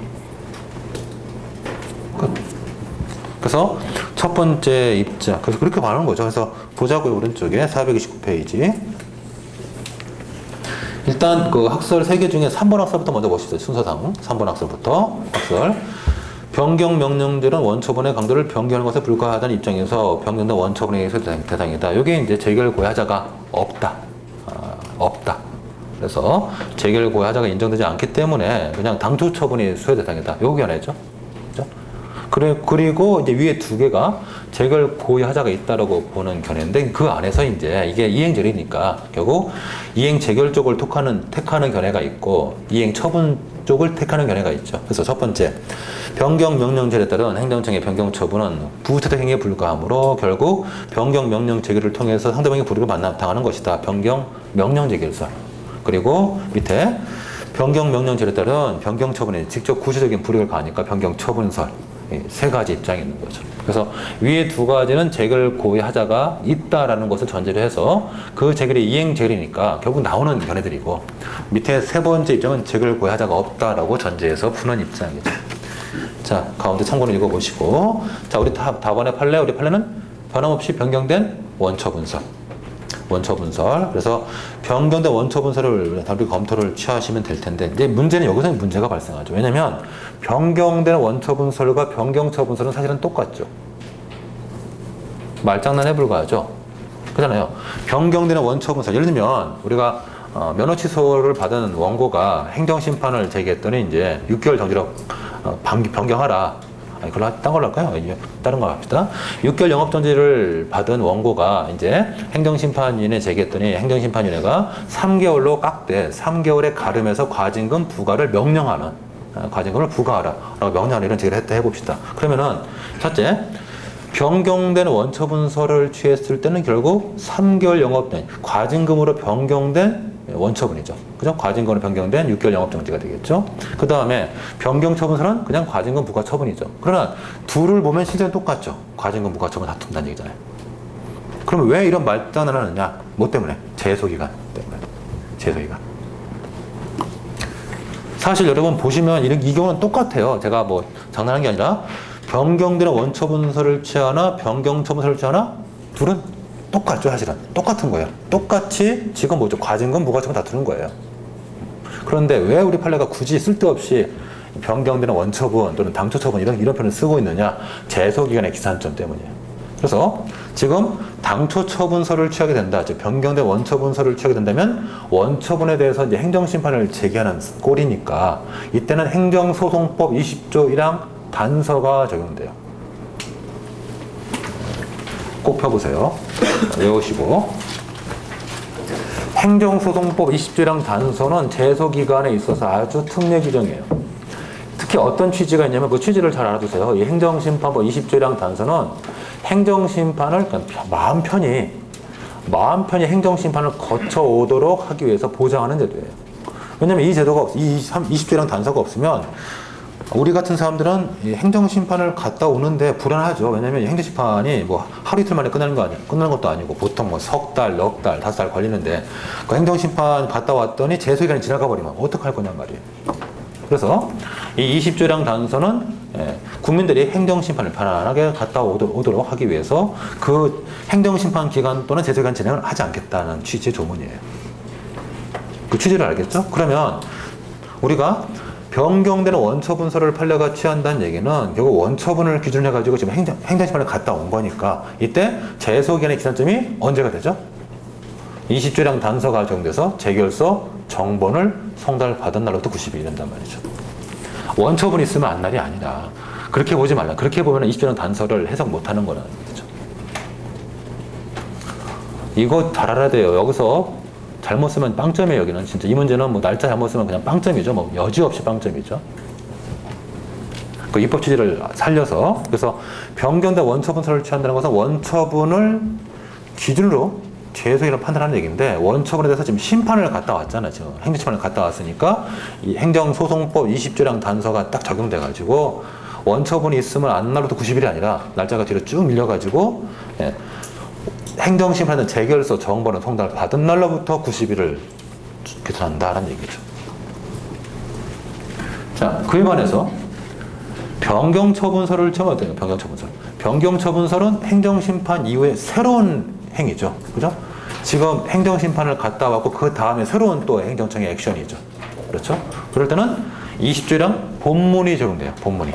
그래서 첫 번째 입장. 그래서 그렇게 말하는 거죠. 그래서 보자고요. 오른쪽에 429페이지. 일단 그 학설 3개 중에 3번 학설부터 먼저 보시죠. 순서상 3번 학설부터. 학설. 변경 명령들은 원처분의 강도를 변경하는 것에 불과하다는 입장에서 변경된 원처분에 의해서 대상이다. 이게 이제 재결 고유하자가 없다. 없다. 그래서 재결 고유하자가 인정되지 않기 때문에 그냥 당초 처분이 수혜 대상이다. 요거 견해죠. 그죠? 그리고 이제 위에 두 개가 재결 고유하자가 있다라고 보는 견해인데 그 안에서 이제 이게 이행절이니까 결국 이행 재결 쪽을 택하는 견해가 있고 이행 처분 쪽을 택하는 견해가 있죠. 그래서 첫 번째, 변경 명령제에 따른 행정청의 변경 처분은 부태득 행위에 불과하므로 결국 변경 명령 재결을 통해서 상대방의 불이익을 당하는 것이다. 변경 명령 재결설. 그리고 밑에 변경 명령제에 따른 변경 처분에 직접 구체적인 불이익을 가하니까 변경 처분설. 세 가지 입장이 있는 거죠. 그래서 위에 두 가지는 재결 고유하자가 있다라는 것을 전제로 해서 그 재결이 이행 재결이니까 결국 나오는 견해들이고 밑에 세 번째 입장은 재결 고유하자가 없다라고 전제해서 푸는 입장이죠. 자, 가운데 참고로 읽어보시고 자, 우리 다번에 판례, 우리 판례는 변함없이 변경된 원처분설. 원처분설. 그래서 변경된 원처분설을 다루기 검토를 취하시면 될 텐데 이제 문제는 여기서 문제가 발생하죠. 왜냐면 변경된 원처분설과 변경처분설은 사실은 똑같죠. 말장난에 불과하죠. 그렇잖아요. 변경되는 원처분설. 예를 들면 우리가 면허 취소를 받은 원고가 행정심판을 제기했더니 이제 6개월 정지로 변경하라. 그걸로 딴 걸로 할까요? 다른 거 합시다. 6개월 영업정지를 받은 원고가 이제 행정심판위원회에 제기했더니 행정심판위원회가 3개월로 깎되 3개월에 가름해서 과징금 부과를 명령하는 과징금을 부과하라 라고 명령하는 이런 제기를 했다 해봅시다. 그러면은 첫째, 변경된 원처분서를 취했을 때는 결국 3개월 영업된 과징금으로 변경된 원처분이죠. 그죠? 과징금으로 변경된 6개월 영업정지가 되겠죠. 그 다음에 변경처분서는 그냥 과징금 부과 처분이죠. 그러나 둘을 보면 실제는 똑같죠. 과징금 부과 처분 다툰다는 얘기잖아요. 그러면 왜 이런 말장난을 하느냐? 뭐 때문에? 제소기간 때문에. 제소기간. 사실 여러분 보시면 이 경우는 똑같아요. 제가 뭐 장난한 게 아니라 변경되는 원처분서를 취하나 변경처분서를 취하나 둘은 똑같죠. 사실은 똑같은 거예요. 똑같이 지금 뭐죠? 과징금 부과처분 다투는 거예요. 그런데 왜 우리 판례가 굳이 쓸데없이 변경되는 원처분 또는 당초 처분 이런 표현을 쓰고 있느냐? 제소기간의 기산점 때문이에요. 그래서 지금 당초 처분서를 취하게 된다. 즉 변경된 원처분서를 취하게 된다면 원처분에 대해서 이제 행정심판을 제기하는 꼴이니까 이때는 행정소송법 20조 1항 단서가 적용돼요. 꼭 펴보세요. 외우시고. 행정소송법 20조 1항 단서는 제소기간에 있어서 아주 특례 규정이에요. 특히 어떤 취지가 있냐면 그 취지를 잘 알아두세요. 이 행정심판법 20조 1항 단서는 행정심판을 마음 편히 행정심판을 거쳐오도록 하기 위해서 보장하는 제도예요. 왜냐면 이 제도가, 이 20조 1항 단서가 없으면 우리 같은 사람들은 행정심판을 갔다 오는데 불안하죠. 왜냐면 행정심판이 뭐 하루 이틀 만에 끝나는 것도 아니고 보통 뭐 석 달, 넉 달, 5달 걸리는데 그 행정심판 갔다 왔더니 제소기간이 지나가 버리면 어떡할 거냔 말이에요. 그래서 이 20조 1항 단서는 국민들이 행정심판을 편안하게 갔다 오도록 하기 위해서 그 행정심판 기간 또는 제소기간 진행을 하지 않겠다는 취지의 조문이에요. 그 취지를 알겠죠? 그러면 우리가 변경되는 원처분서를 판례가 취한다는 얘기는 결국 원처분을 기준으로 해가지고 지금 행정심판을 갔다 온 거니까 이때 제소기간의 기산점이 언제가 되죠? 20조 1항 단서가 적용돼서 재결서 정본을 송달받은 날로부터 90일이 된단 말이죠. 원처분이 있으면 안 날이 아니라 그렇게 보지 말라. 그렇게 보면 20조 1항 단서를 해석 못하는 거라는 얘기죠. 이거 잘 알아야 돼요. 여기서 잘못 쓰면 빵점이에요. 여기는 진짜 이 문제는 뭐 날짜 잘못 쓰면 그냥 빵점이죠. 뭐 여지없이 빵점이죠. 그 입법 취지를 살려서 그래서 변경된 원처분서를 취한다는 것은 원처분을 기준으로 죄소이라고 판단하는 얘기인데 원처분에 대해서 지금 심판을 갔다 왔잖아요. 지금 행정심판을 갔다 왔으니까 이 행정소송법 20조량 단서가 딱 적용돼 가지고 원처분이 있으면 안날로부터 90일이 아니라 날짜가 뒤로 쭉 밀려가지고 예, 행정심판은 재결서 정보는 송달을 받은 날로부터 90일을 계산한다라는 얘기죠. 자, 그에 반해서 변경처분서를 처음 어때요? 변경처분서. 변경처분서는 행정심판 이후에 새로운 행위죠. 그죠? 지금 행정심판을 갔다 왔고 그 다음에 새로운 또 행정청의 액션이죠. 그렇죠? 그럴 때는 20조랑 본문이 적용돼요. 본문이.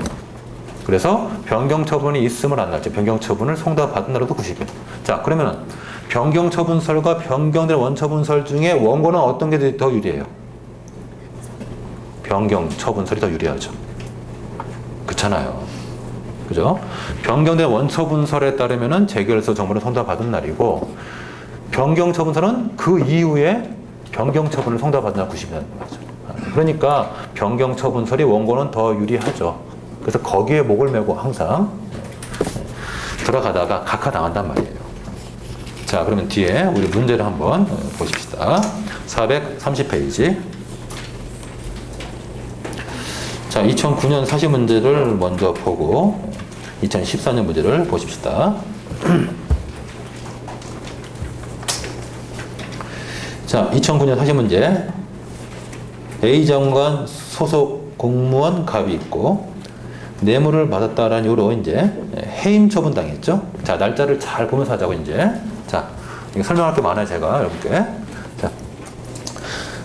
그래서 변경처분이 있음을 안 날지 변경처분을 송달받은 날로도 90일. 자, 그러면 변경처분설과 변경된 원처분설 중에 원고는 어떤 게 더 유리해요? 변경처분설이 더 유리하죠. 그렇잖아요. 그죠? 변경된 원처분설에 따르면은 재결서 정보를 송달받은 날이고 변경처분설은 그 이후에 변경처분을 송달받은 날 90일이라는 거죠. 그러니까 변경처분설이 원고는 더 유리하죠. 그래서 거기에 목을 메고 항상 들어가다가 각하당한단 말이에요. 자, 그러면 뒤에 우리 문제를 한번 보십시다. 430페이지. 자, 2009년 사시 문제를 먼저 보고 2014년 문제를 보십시다. 자, 2009년 사시 문제. A 장관 소속 공무원 갑이 있고 뇌물을 받았다라는 이유로 이제 해임 처분당했죠. 자, 날짜를 잘 보면서 하자고 이제. 자, 이거 설명할 게 많아요, 제가 여러분께.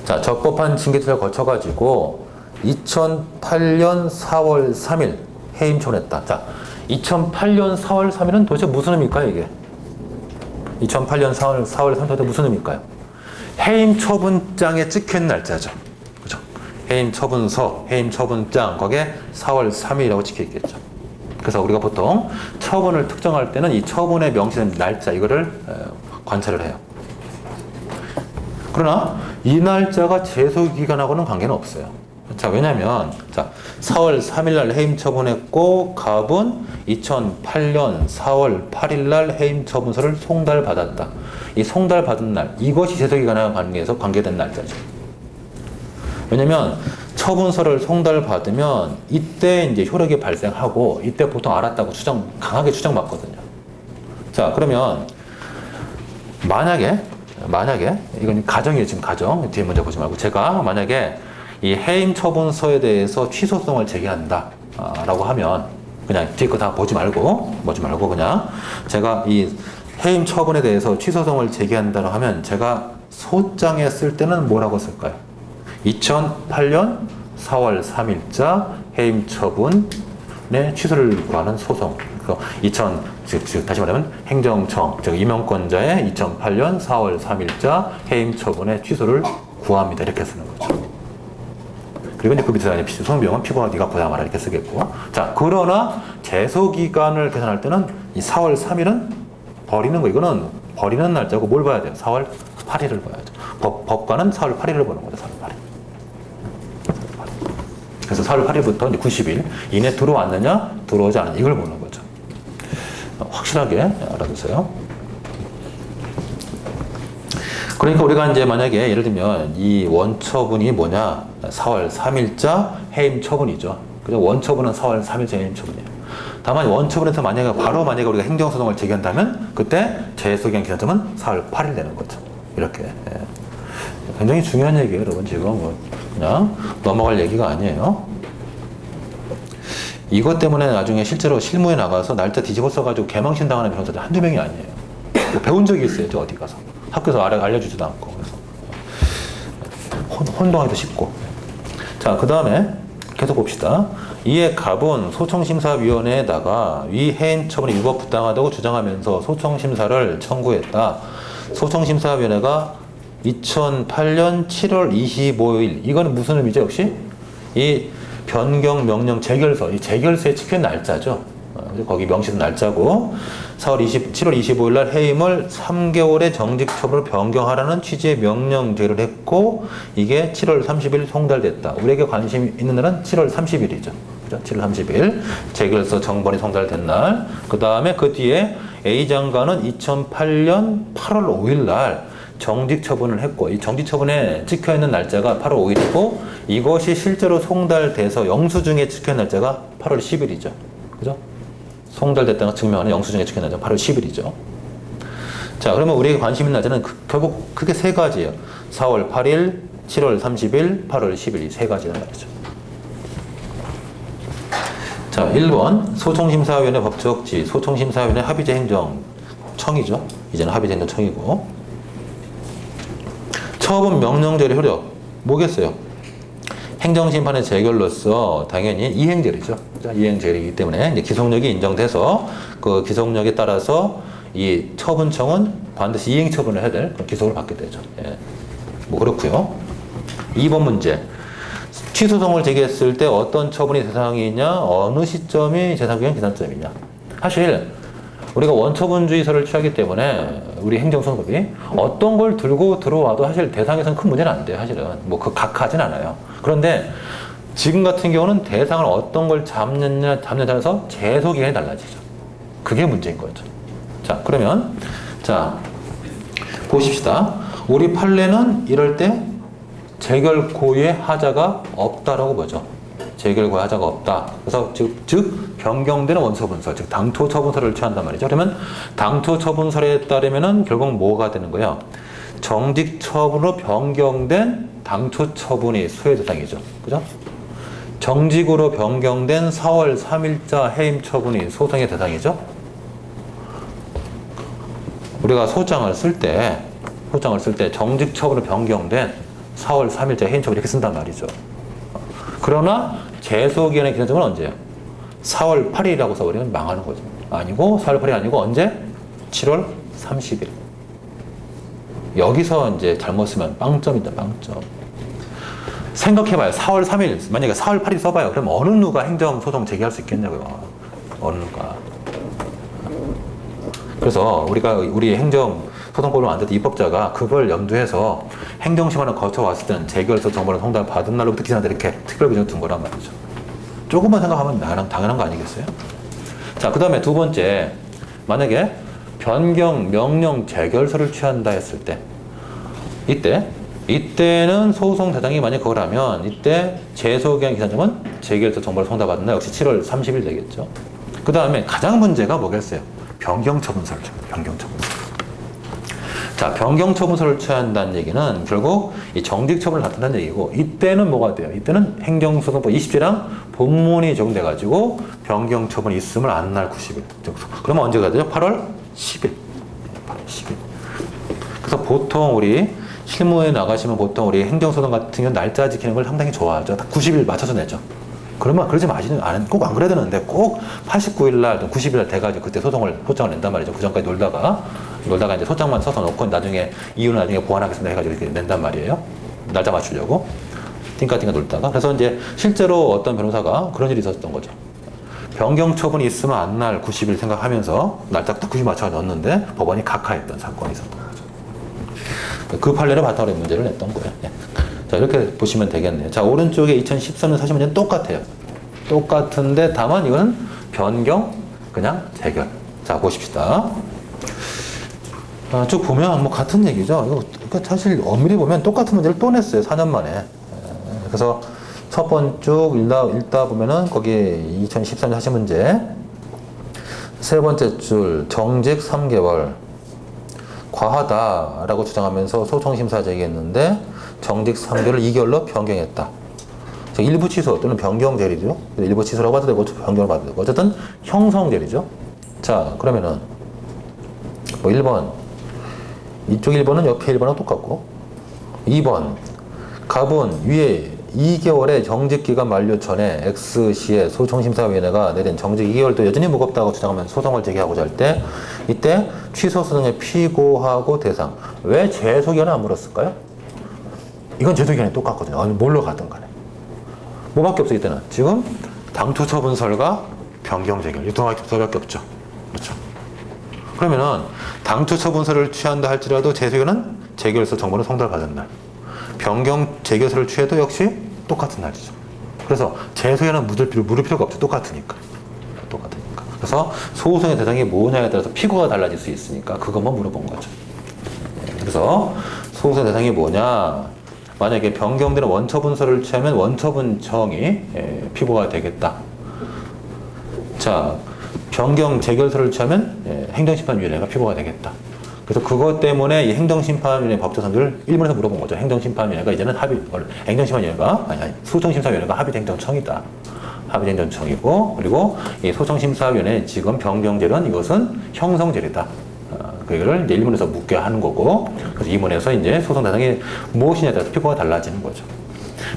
자, 적법한 징계투자를 거쳐가지고 2008년 4월 3일 해임 처분했다. 자, 2008년 4월 3일은 도대체 무슨 의미일까요, 이게? 2008년 4월 3일은 무슨 의미일까요? 해임 처분장에 찍힌 날짜죠. 그죠? 해임 처분서, 해임 처분장, 거기에 4월 3일이라고 찍혀 있겠죠. 그래서 우리가 보통 처분을 특정할 때는 이 처분에 명시된 날짜, 이거를 관찰을 해요. 그러나 이 날짜가 제소기간하고는 관계는 없어요. 자, 왜냐면, 자, 4월 3일 날 해임 처분했고, 갑은 2008년 4월 8일 날 해임 처분서를 송달받았다. 이 송달받은 날, 이것이 제소기간과 관계에서 관계된 날짜죠. 왜냐면, 처분서를 송달받으면, 이때 이제 효력이 발생하고, 이때 보통 알았다고 강하게 추정받거든요. 자, 그러면, 만약에, 이건 가정이에요, 지금 가정. 뒤에 먼저 보지 말고. 제가 만약에 이 해임 처분서에 대해서 취소성을 제기한다 라고 하면 그냥 뒤에 거 다 보지 말고 그냥 제가 이 해임 처분에 대해서 취소성을 제기한다고 하면 제가 소장에 쓸 때는 뭐라고 쓸까요? 2008년 4월 3일자 해임 처분의 취소를 구하는 소송. 즉 다시 말하면 행정청, 즉 임명권자의 2008년 4월 3일자 해임 처분의 취소를 구합니다. 이렇게 쓰는 거죠. 그리고 이제 그 밑에 소송비용은 피고가 네가 부담하라 이렇게 쓰겠고. 자, 그러나 제소기간을 계산할 때는 이 4월 3일은 버리는 거, 이거는 버리는 날짜고 뭘 봐야 돼요? 4월 8일을 봐야죠. 법관은 4월 8일을 보는 거죠. 4월 8일. 그래서 4월 8일부터 이제 90일 이내 들어왔느냐, 들어오지 않느냐, 이걸 보는 거죠. 확실하게 알아두세요. 그러니까 우리가 이제 만약에 예를 들면 이 원처분이 뭐냐, 4월 3일자 해임 처분이죠. 그죠? 원처분은 4월 3일자 해임 처분이에요. 다만 원처분에서 만약에 우리가 행정소송을 제기한다면 그때 제소기간 기산점은 4월 8일 되는 거죠. 이렇게. 예. 굉장히 중요한 얘기예요, 여러분. 지금 뭐 그냥 넘어갈 얘기가 아니에요. 이것 때문에 나중에 실제로 실무에 나가서 날짜 뒤집어 써가지고 개망신 당하는 변호사들 한두 명이 아니에요. 뭐 배운 적이 있어요, 저 어디 가서. 학교에서 알려주지도 않고. 그래서 혼동하기도 쉽고. 자, 그 다음에 계속 봅시다. 이에 갑은 소청심사위원회에다가 위 해임 처분이 위법 부당하다고 주장하면서 소청심사를 청구했다. 소청심사위원회가 2008년 7월 25일, 이거는 무슨 의미죠? 역시 이 변경 명령 재결서, 이 재결서에 찍힌 날짜죠. 거기 명시된 날짜고 7월 25일 날 해임을 3개월의 정직 처분으로 변경하라는 취지의 명령제를 했고 이게 7월 30일 송달됐다. 우리에게 관심 있는 날은 7월 30일이죠. 그죠? 7월 30일 재결서 정본이 송달된 날. 그 다음에 그 뒤에 A 장관은 2008년 8월 5일 날 정직 처분을 했고 이 정직 처분에 찍혀 있는 날짜가 8월 5일이고 이것이 실제로 송달돼서 영수증에 찍혀 있는 날짜가 8월 10일이죠. 그죠? 송달됐다는 걸 증명하는 영수증에 찍혀 있는 날짜가 8월 10일이죠. 자, 그러면 우리에게 관심 있는 날짜는 결국 크게 세 가지예요. 4월 8일, 7월 30일, 8월 10일 이 세 가지란 말이죠. 자, 1번 소송심사위원회 법적지 소송심사위원회 합의제 행정청이죠. 이제는 합의제 행정청이고 처분 명령제의 효력 뭐겠어요? 행정심판의 재결로서 당연히 이행제이죠. 이행제이기 때문에 이제 기속력이 인정돼서 그 기속력에 따라서 이 처분청은 반드시 이행 처분을 해야 될 그런 기속을 받게 되죠. 예. 뭐 그렇고요. 2번 문제. 취소송을 제기했을 때 어떤 처분이 대상이냐, 어느 시점이 재상규형 기산점이냐. 사실 우리가 원처분주의서를 취하기 때문에 우리 행정소송법이 어떤 걸 들고 들어와도 사실 대상에서는 큰 문제는 안 돼요. 사실은 뭐 그 각하진 않아요. 그런데 지금 같은 경우는 대상을 어떤 걸 잡느냐에 따라서 제소 기간이 달라지죠. 그게 문제인 거죠. 자, 그러면 자 보십시다. 우리 판례는 이럴 때 재결고의 하자가 없다라고 보죠. 재결고의 하자가 없다. 그래서 즉 변경되는 원처분서, 즉 당토처분서를 취한단 말이죠. 그러면 당토처분서에 따르면은 결국 뭐가 되는 거예요? 정직처분으로 변경된 당초처분이 소외 대상이죠. 그죠? 정직으로 변경된 4월 3일자 해임처분이 소송의 대상이죠. 우리가 소장을 쓸 때 정직처분으로 변경된 4월 3일자 해임처분 이렇게 쓴단 말이죠. 그러나 제소기한의 기산점은 언제예요? 4월 8일이라고 써버리면 망하는 거죠. 아니고 4월 8일이 아니고 언제? 7월 30일. 여기서 이제 잘못 쓰면 빵점이다, 빵점. 생각해봐요. 4월 3일, 만약에 4월 8일 써봐요. 그럼 어느 누가 행정소송 제기할 수 있겠냐고요. 어느 누가. 그래서 우리 행정소송법을 만들 때 입법자가 그걸 염두해서 행정심판을 거쳐왔을 때는 재결서 정보를 송달 받은 날로부터 기산한테 이렇게 특별 규정을 둔 거란 말이죠. 조금만 생각하면 당연한 거 아니겠어요? 자, 그 다음에 두 번째. 만약에 변경, 명령, 재결서를 취한다 했을 때 이때는 소송 대상이 만약 그거라면 이때 제소기한 기산점은 재결서 정보를 송달받은 날 역시 7월 30일 되겠죠. 그 다음에 가장 문제가 뭐겠어요? 변경처분서를 취합니다. 변경처분서. 자, 변경처분서를 취한다는 얘기는 결국 이 정직처분을 나타낸다는 얘기고 이때는 뭐가 돼요? 이때는 행정소송법 20조랑 본문이 적용돼가지고 변경처분이 있음을 안 날 90일. 그러면 언제가 되죠? 8월 10일. 8월 10일. 그래서 보통 우리 실무에 나가시면 보통 우리 행정소송 같은 경우는 날짜 지키는 걸 상당히 좋아하죠. 딱 90일 맞춰서 내죠. 그러면 그러지 마시는, 꼭 안 그래야 되는데 꼭 89일 날, 90일 날 돼가지고 그때 소장을 낸단 말이죠. 그 전까지 놀다가 이제 소장만 써서 놓고 나중에 이유는 나중에 보완하겠습니다 해가지고 이렇게 낸단 말이에요. 날짜 맞추려고. 띵까띵까 놀다가. 그래서 이제 실제로 어떤 변호사가 그런 일이 있었던 거죠. 변경 처분이 있으면 안 날 90일 생각하면서 날짜 딱 90일 맞춰서 넣었는데 법원이 각하했던 사건이 있었던 거죠. 그 판례를 바탕으로 문제를 냈던 거예요. 네. 자, 이렇게 보시면 되겠네요. 자, 오른쪽에 2013년 40문제는 똑같아요. 똑같은데 다만 이거는 변경, 그냥 재결. 자, 보십시다. 쭉 보면 뭐 같은 얘기죠. 이거 사실 엄밀히 보면 똑같은 문제를 또 냈어요. 4년 만에. 그래서 첫 번 쭉 읽다 보면은 거기 2013년 40문제. 세 번째 줄 정직 3개월. 과하다라고 주장하면서 소송심사 제기했는데 정직 3개월을 2개월로 변경했다. 일부 취소 또는 변경 제리죠. 일부 취소라고 봐도 되고 변경을 봐도 되고 어쨌든 형성 제리죠. 자, 그러면은 뭐 1번 이쪽 1번은 옆에 1번하고 똑같고 2번 갑은 위에 2개월의 정직기간 만료 전에 X시의 소송심사위원회가 내린 정직 2개월도 여전히 무겁다고 주장하면 소송을 제기하고자 할 때 이때 취소소송의 피고하고 대상 왜 제소기간을 안 물었을까요? 이건 제소기간이 똑같거든요. 뭘로 가든 간에 뭐밖에 없어 이때는 지금 당초처분설과 변경 재결. 유통하기 수밖에 없죠. 그렇죠. 그러면은 당초 처분서를 취한다 할지라도 재소견은 재결서 정보를 송달받은 날. 변경 재결서를 취해도 역시 똑같은 날이죠. 그래서 재소견은 물을 필요가 없죠. 똑같으니까. 그래서 소송의 대상이 뭐냐에 따라서 피고가 달라질 수 있으니까 그것만 물어본 거죠. 그래서 소송의 대상이 뭐냐? 만약에 변경되는 원처분서를 취하면 원처분청이 피고가 되겠다. 자, 변경 재결서를 취하면 행정심판위원회가 피고가 되겠다. 그래서 그것 때문에 이 행정심판위원회 법조사들을 일본에서 물어본 거죠. 행정심판위원회가 이제는 행정심판위원회가 아니 소송심사위원회가 합의행정청이다. 합의행정청이고, 그리고 이 소송심사위원회 지금 변경죄는 이것은 형성죄이다. 그거를 이제 일본에서 묻게 하는 거고, 그래서 이문에서 이제 소송 대상이 무엇이냐에 따라서 피고가 달라지는 거죠.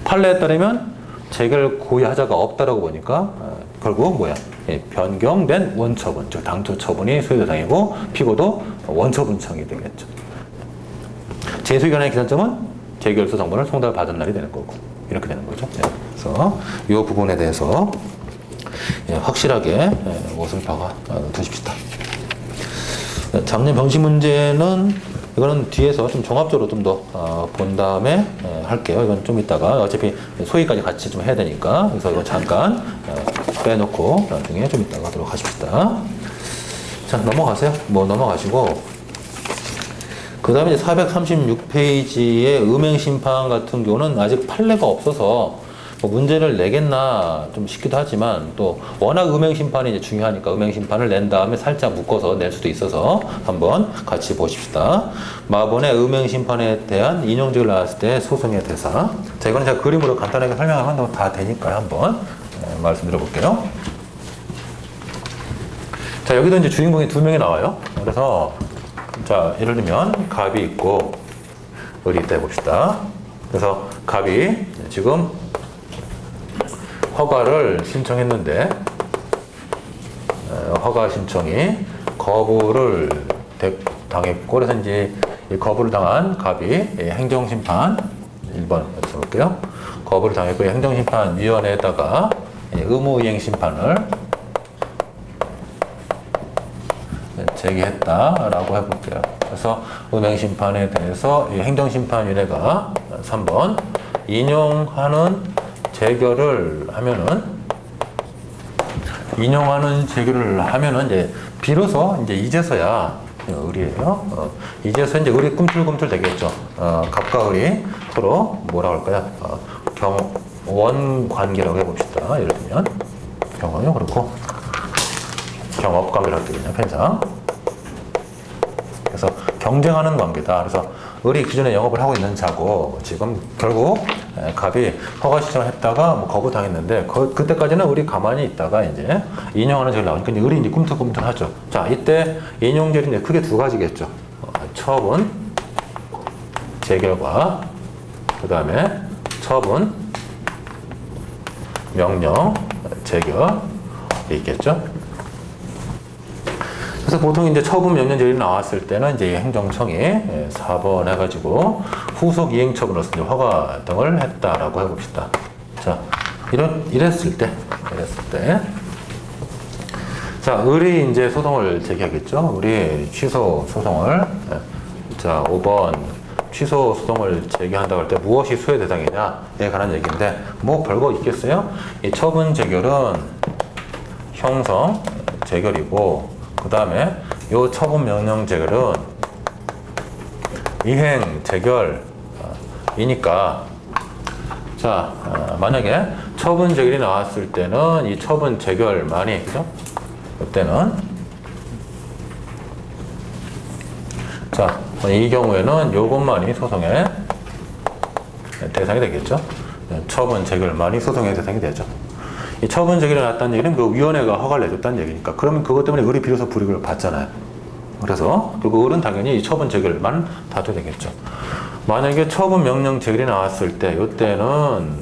판례에 따르면 재결 고의하자가 없다라고 보니까 결국 뭐야? 변경된 원처분, 즉 당초 처분이 소유 대상이고 피고도 원처분청이 되겠죠. 재소견의 기산점은 재결서 정보를 송달받은 날이 되는 거고 이렇게 되는 거죠. 그래서 이 부분에 대해서 확실하게 옷을 박아 두십시다. 작년 병식 문제는 이거는 뒤에서 좀 종합적으로 좀 더 본 다음에 할게요. 이건 좀 이따가 어차피 소위까지 같이 좀 해야 되니까 그래서 이거 잠깐 빼놓고 나중에 좀 이따가 하도록 하십시다. 자, 넘어가세요. 넘어가시고 그 다음에 이제 436페이지의 음행심판 같은 경우는 아직 판례가 없어서 문제를 내겠나 좀 싶기도 하지만 또 워낙 음행심판이 이제 중요하니까 음행심판을 낸 다음에 살짝 묶어서 낼 수도 있어서 한번 같이 보십시다. 마본의 음행심판에 대한 인용적을 나왔을 때 소송의 대사. 자, 이거는 제가 그림으로 간단하게 설명하면 다 되니까요. 한번 말씀드려 볼게요. 자, 여기도 이제 주인공이 두 명이 나와요. 그래서 자, 예를 들면 갑이 있고 을이 있다 해봅시다. 그래서 갑이 지금 허가를 신청했는데 허가 신청이 거부를 당했고 그래서 이제 이 거부를 당한 갑이 행정심판 1번 써볼게요. 거부를 당했고 행정심판위원회에다가 의무이행심판을 제기했다라고 해볼게요. 그래서 음행심판에 대해서 행정심판위원회가 3번 인용하는 재결을 하면은 이제 비로소 이제서야 을이에요. 이제서 이제 을이 꿈틀꿈틀 되겠죠. 갑과 을이 서로 뭐라 할까요? 경원 관계라고 해봅시다. 예를 들면 경원이요. 그렇고 경업관계라고 되겠네요. 펜상. 그래서 경쟁하는 관계다. 그래서 을이 기존에 영업을 하고 있는 자고 지금 결국 갑이 허가 신청을 했다가 거부당했는데 그때까지는 을이 가만히 있다가 이제 인용하는 재결이 나오니까 이제 을이 이제 꿈틀꿈틀하죠. 자, 이때 인용재결이 이제 크게 두 가지겠죠. 처분 재결과 그 다음에 처분 명령 재결이 있겠죠. 그래서 보통 이제 처분 명령 재결이 나왔을 때는 이제 행정청이 4번 해가지고 후속 이행 처분으로서 이제 허가 등을 했다라고 해봅시다. 자, 이랬을 때. 자, 을이 이제 소송을 제기하겠죠. 을이 취소 소송을. 자, 5번 취소 소송을 제기한다고 할 때 무엇이 수혜 대상이냐에 관한 얘기인데 뭐 별거 있겠어요? 이 처분 재결은 형성 재결이고 그 다음에 요 처분 명령 재결은 이행 재결이니까 자, 만약에 처분 재결이 나왔을 때는 이 처분 재결만이 그죠? 이때는 자, 이 경우에는 요것만이 소송의 대상이 되겠죠. 처분 재결만이 소송의 대상이 되죠. 이 처분 재결이 났다는 얘기는 그 위원회가 허가를 내줬다는 얘기니까 그러면 그것 때문에 을이 비로소 불이익을 받잖아요. 그래서 그 을은 당연히 이 처분 재결만 다투게 되겠죠. 만약에 처분 명령 재결이 나왔을 때 요때는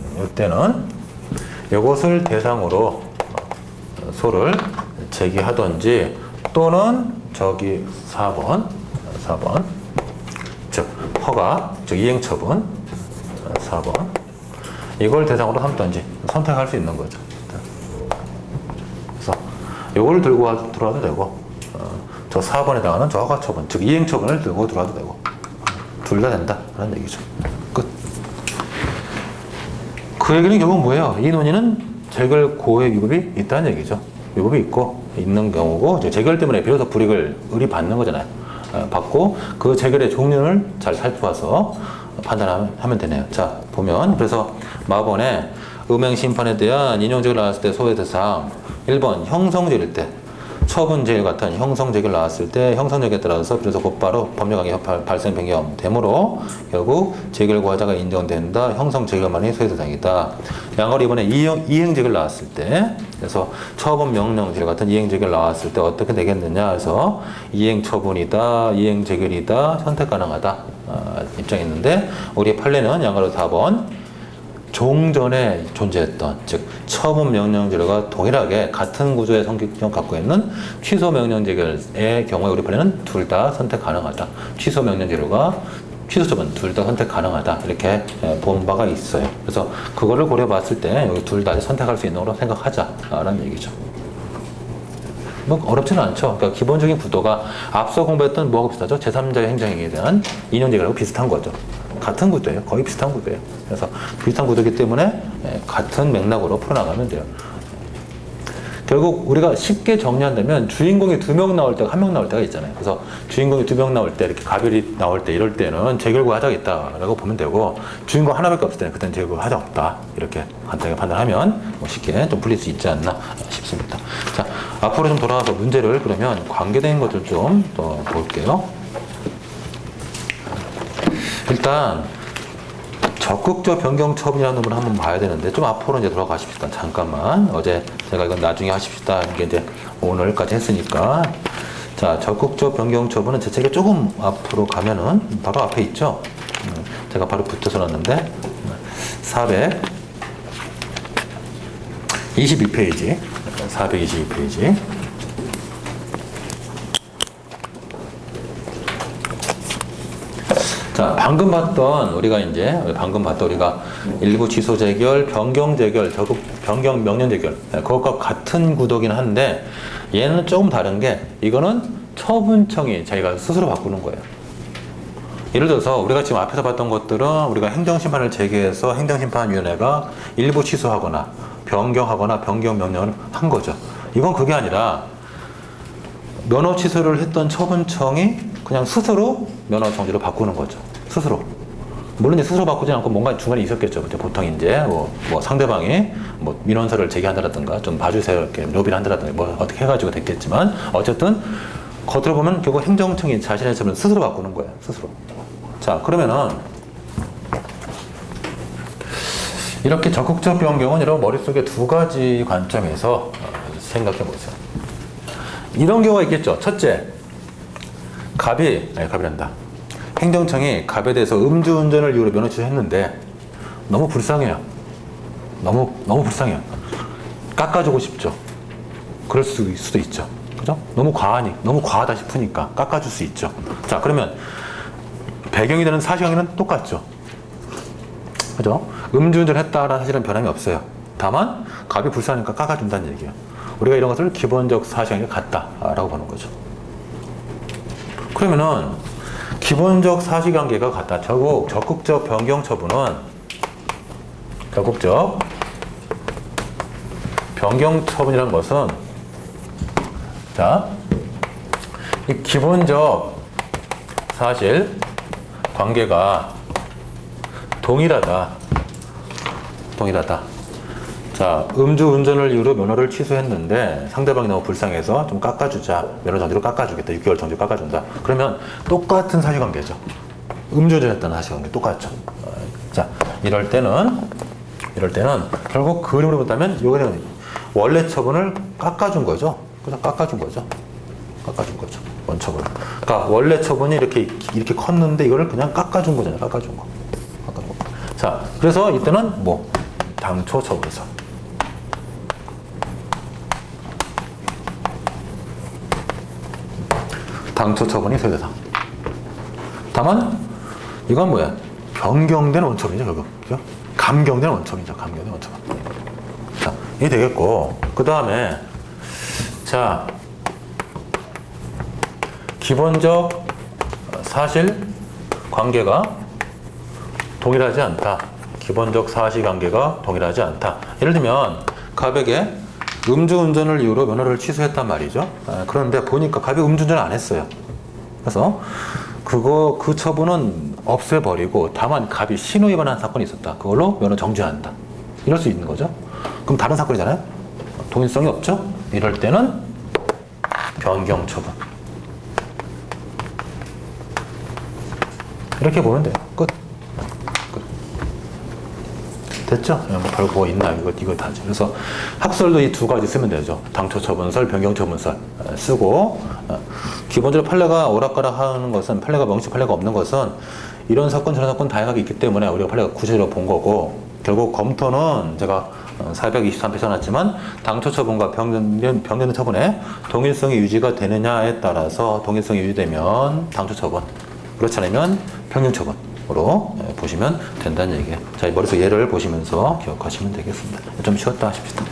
이것을 대상으로 소를 제기하든지 또는 저기 4번 즉 허가 즉 이행처분 4번 이걸 대상으로 삼든지 선택할 수 있는 거죠. 그래서 요걸 들고 들어와도 되고, 저 4번에 해당하는 저 허가 처분, 즉 이행 처분을 들고 들어와도 되고, 둘 다 된다 라는 얘기죠. 끝. 그 얘기는 결국 뭐예요? 이 논의는 재결 고의 위법이 있다는 얘기죠. 위법이 있는 경우고, 이제 재결 때문에 비로소 불이익을 의리받는 거잖아요. 받고 그 재결의 종류를 잘 살펴봐서 판단하면 되네요. 자, 보면 그래서 마번에 음행심판에 대한 인용재결 나왔을 때 소외대상 1번 형성재결일 때 처분재결 같은 형성재결 나왔을 때 형성재결에 따라서 비로소 곧바로 법률관계 발생 변경되므로 결국 재결고하자가 인정된다. 형성재결만이 소외대상이다. 양걸 이번에 이행재결 나왔을 때 그래서 처분명령재결 같은 이행재결 나왔을 때 어떻게 되겠느냐 해서 이행처분이다. 이행재결이다. 선택 가능하다. 입장이 있는데 우리 판례는 양가로 4번 종전에 존재했던 즉 처분명령재결과 동일하게 같은 구조의 성격을 갖고 있는 취소명령재결의 경우에 우리 판례는 둘 다 선택 가능하다. 취소명령재결과 취소처분 둘 다 선택 가능하다. 이렇게 본 바가 있어요. 그래서 그거를 고려봤을 때 여기 둘 다 선택할 수 있는 걸로 생각하자라는 얘기죠. 뭐 어렵지는 않죠. 그러니까 기본적인 구도가 앞서 공부했던 뭐하고 비슷하죠? 제3자의 행정행위에 대한 인용재결하고 비슷한 거죠. 같은 구도예요. 거의 비슷한 구도예요. 그래서 비슷한 구도이기 때문에 같은 맥락으로 풀어나가면 돼요. 결국 우리가 쉽게 정리한다면 주인공이 2명 나올 때가 1명 나올 때가 있잖아요. 그래서 주인공이 2명 나올 때 이렇게 가별이 나올 때 이럴 때는 재결고 하자가 있다라고 보면 되고 주인공 하나밖에 없을 때는 그때는 재결고 하자 없다. 이렇게 간단하게 판단하면 뭐 쉽게 좀 풀릴 수 있지 않나 싶습니다. 자, 앞으로 좀 돌아와서 문제를 그러면 관계된 것들 좀 더 볼게요. 일단 적극적 변경 처분이라는 놈을 한번 봐야 되는데 좀 앞으로 이제 돌아가십시다. 잠깐만. 어제 제가 이건 나중에 하십시다. 이게 이제 오늘까지 했으니까. 자, 적극적 변경 처분은 제 책에 조금 앞으로 가면은 바로 앞에 있죠. 제가 바로 붙여서 놨는데 422페이지. 422페이지. 자, 방금 봤던 우리가 일부 취소 재결, 변경 재결, 적극 변경 명령 재결 그것과 같은 구도긴 한데 얘는 조금 다른 게 이거는 처분청이 자기가 스스로 바꾸는 거예요. 예를 들어서 우리가 지금 앞에서 봤던 것들은 우리가 행정심판을 제기해서 행정심판위원회가 일부 취소하거나 변경하거나 변경 명령을 한 거죠. 이건 그게 아니라 면허 취소를 했던 처분청이 그냥 스스로 면허 정지를 바꾸는 거죠. 스스로. 물론 이제 스스로 바꾸지 않고 뭔가 중간에 있었겠죠. 보통 이제 뭐 상대방이 뭐 민원서를 제기한다라든가 좀 봐주세요 이렇게 로비를 한다라든가 뭐 어떻게 해가지고 됐겠지만 어쨌든 겉으로 보면 결국 행정청이 자신의 처분을 스스로 바꾸는 거예요. 스스로. 자, 그러면은 이렇게 적극적 변경은 여러분 머릿속에 두 가지 관점에서 생각해 보세요. 이런 경우가 있겠죠. 첫째, 갑이란다. 행정청이 갑에 대해서 음주운전을 이유로 면허 취소했는데 너무 불쌍해요. 너무 불쌍해요. 깎아주고 싶죠. 그럴 수도 있죠. 그죠? 너무 과하다 싶으니까 깎아줄 수 있죠. 자, 그러면 배경이 되는 사실관계는 똑같죠. 그죠? 음주운전을 했다라는 사실은 변함이 없어요. 다만 갑이 불쌍하니까 깎아준다는 얘기예요. 우리가 이런 것을 기본적 사실관계가 같다라고 보는 거죠. 그러면은 기본적 사실관계가 같다. 결국 적극적 변경 처분은 적극적 변경 처분이라는 것은 자, 이 기본적 사실 관계가 동일하다. 자, 음주운전을 이유로 면허를 취소했는데 상대방이 너무 불쌍해서 좀 깎아주자. 면허 정지로 깎아주겠다. 6개월 정지 깎아준다. 그러면 똑같은 사실관계죠. 음주운전했다는 사실관계 똑같죠. 자, 이럴 때는 결국 그림으로 본다면 이거는 원래 처분을 깎아준 거죠. 그냥 깎아준 거죠. 원처분을. 그러니까 원래 처분이 이렇게 컸는데 이거를 그냥 깎아준 거잖아요. 깎아준 거. 자, 그래서 이때는 뭐 당초 처분에서 당초 처분이 소외대상. 다만 이건 뭐야? 변경된 원처분이죠, 결국. 그죠? 감경된 원처분이죠. 자, 이게 되겠고 그 다음에 자, 기본적 사실 관계가 동일하지 않다. 기본적 사실관계가 동일하지 않다. 예를 들면 갑에게 음주운전을 이유로 면허를 취소했단 말이죠. 그런데 보니까 갑이 음주운전을 안 했어요. 그래서 그 처분은 없애버리고 다만 갑이 신호위반한 사건이 있었다. 그걸로 면허 정지한다. 이럴 수 있는 거죠. 그럼 다른 사건이잖아요. 동일성이 없죠. 이럴 때는 변경 처분. 이렇게 보면 돼요. 끝. 됐죠? 별거 뭐 있나? 이거 다죠. 그래서 학설도 이 두 가지 쓰면 되죠. 당초 처분설, 변경 처분설 쓰고, 기본적으로 판례가 오락가락 하는 것은, 판례가 명시 판례가 없는 것은 이런 사건 저런 사건 다양하게 있기 때문에 우리가 판례가 구체적으로 본 거고, 결국 검토는 제가 423페이지 써놨지만 당초 처분과 변경 처분의 동일성이 유지가 되느냐에 따라서 동일성이 유지되면 당초 처분, 그렇지 않으면 변경 처분으로 보시면 된다는 얘기예요. 자, 머릿속 예를 보시면서 기억하시면 되겠습니다. 좀 쉬었다 하십시다.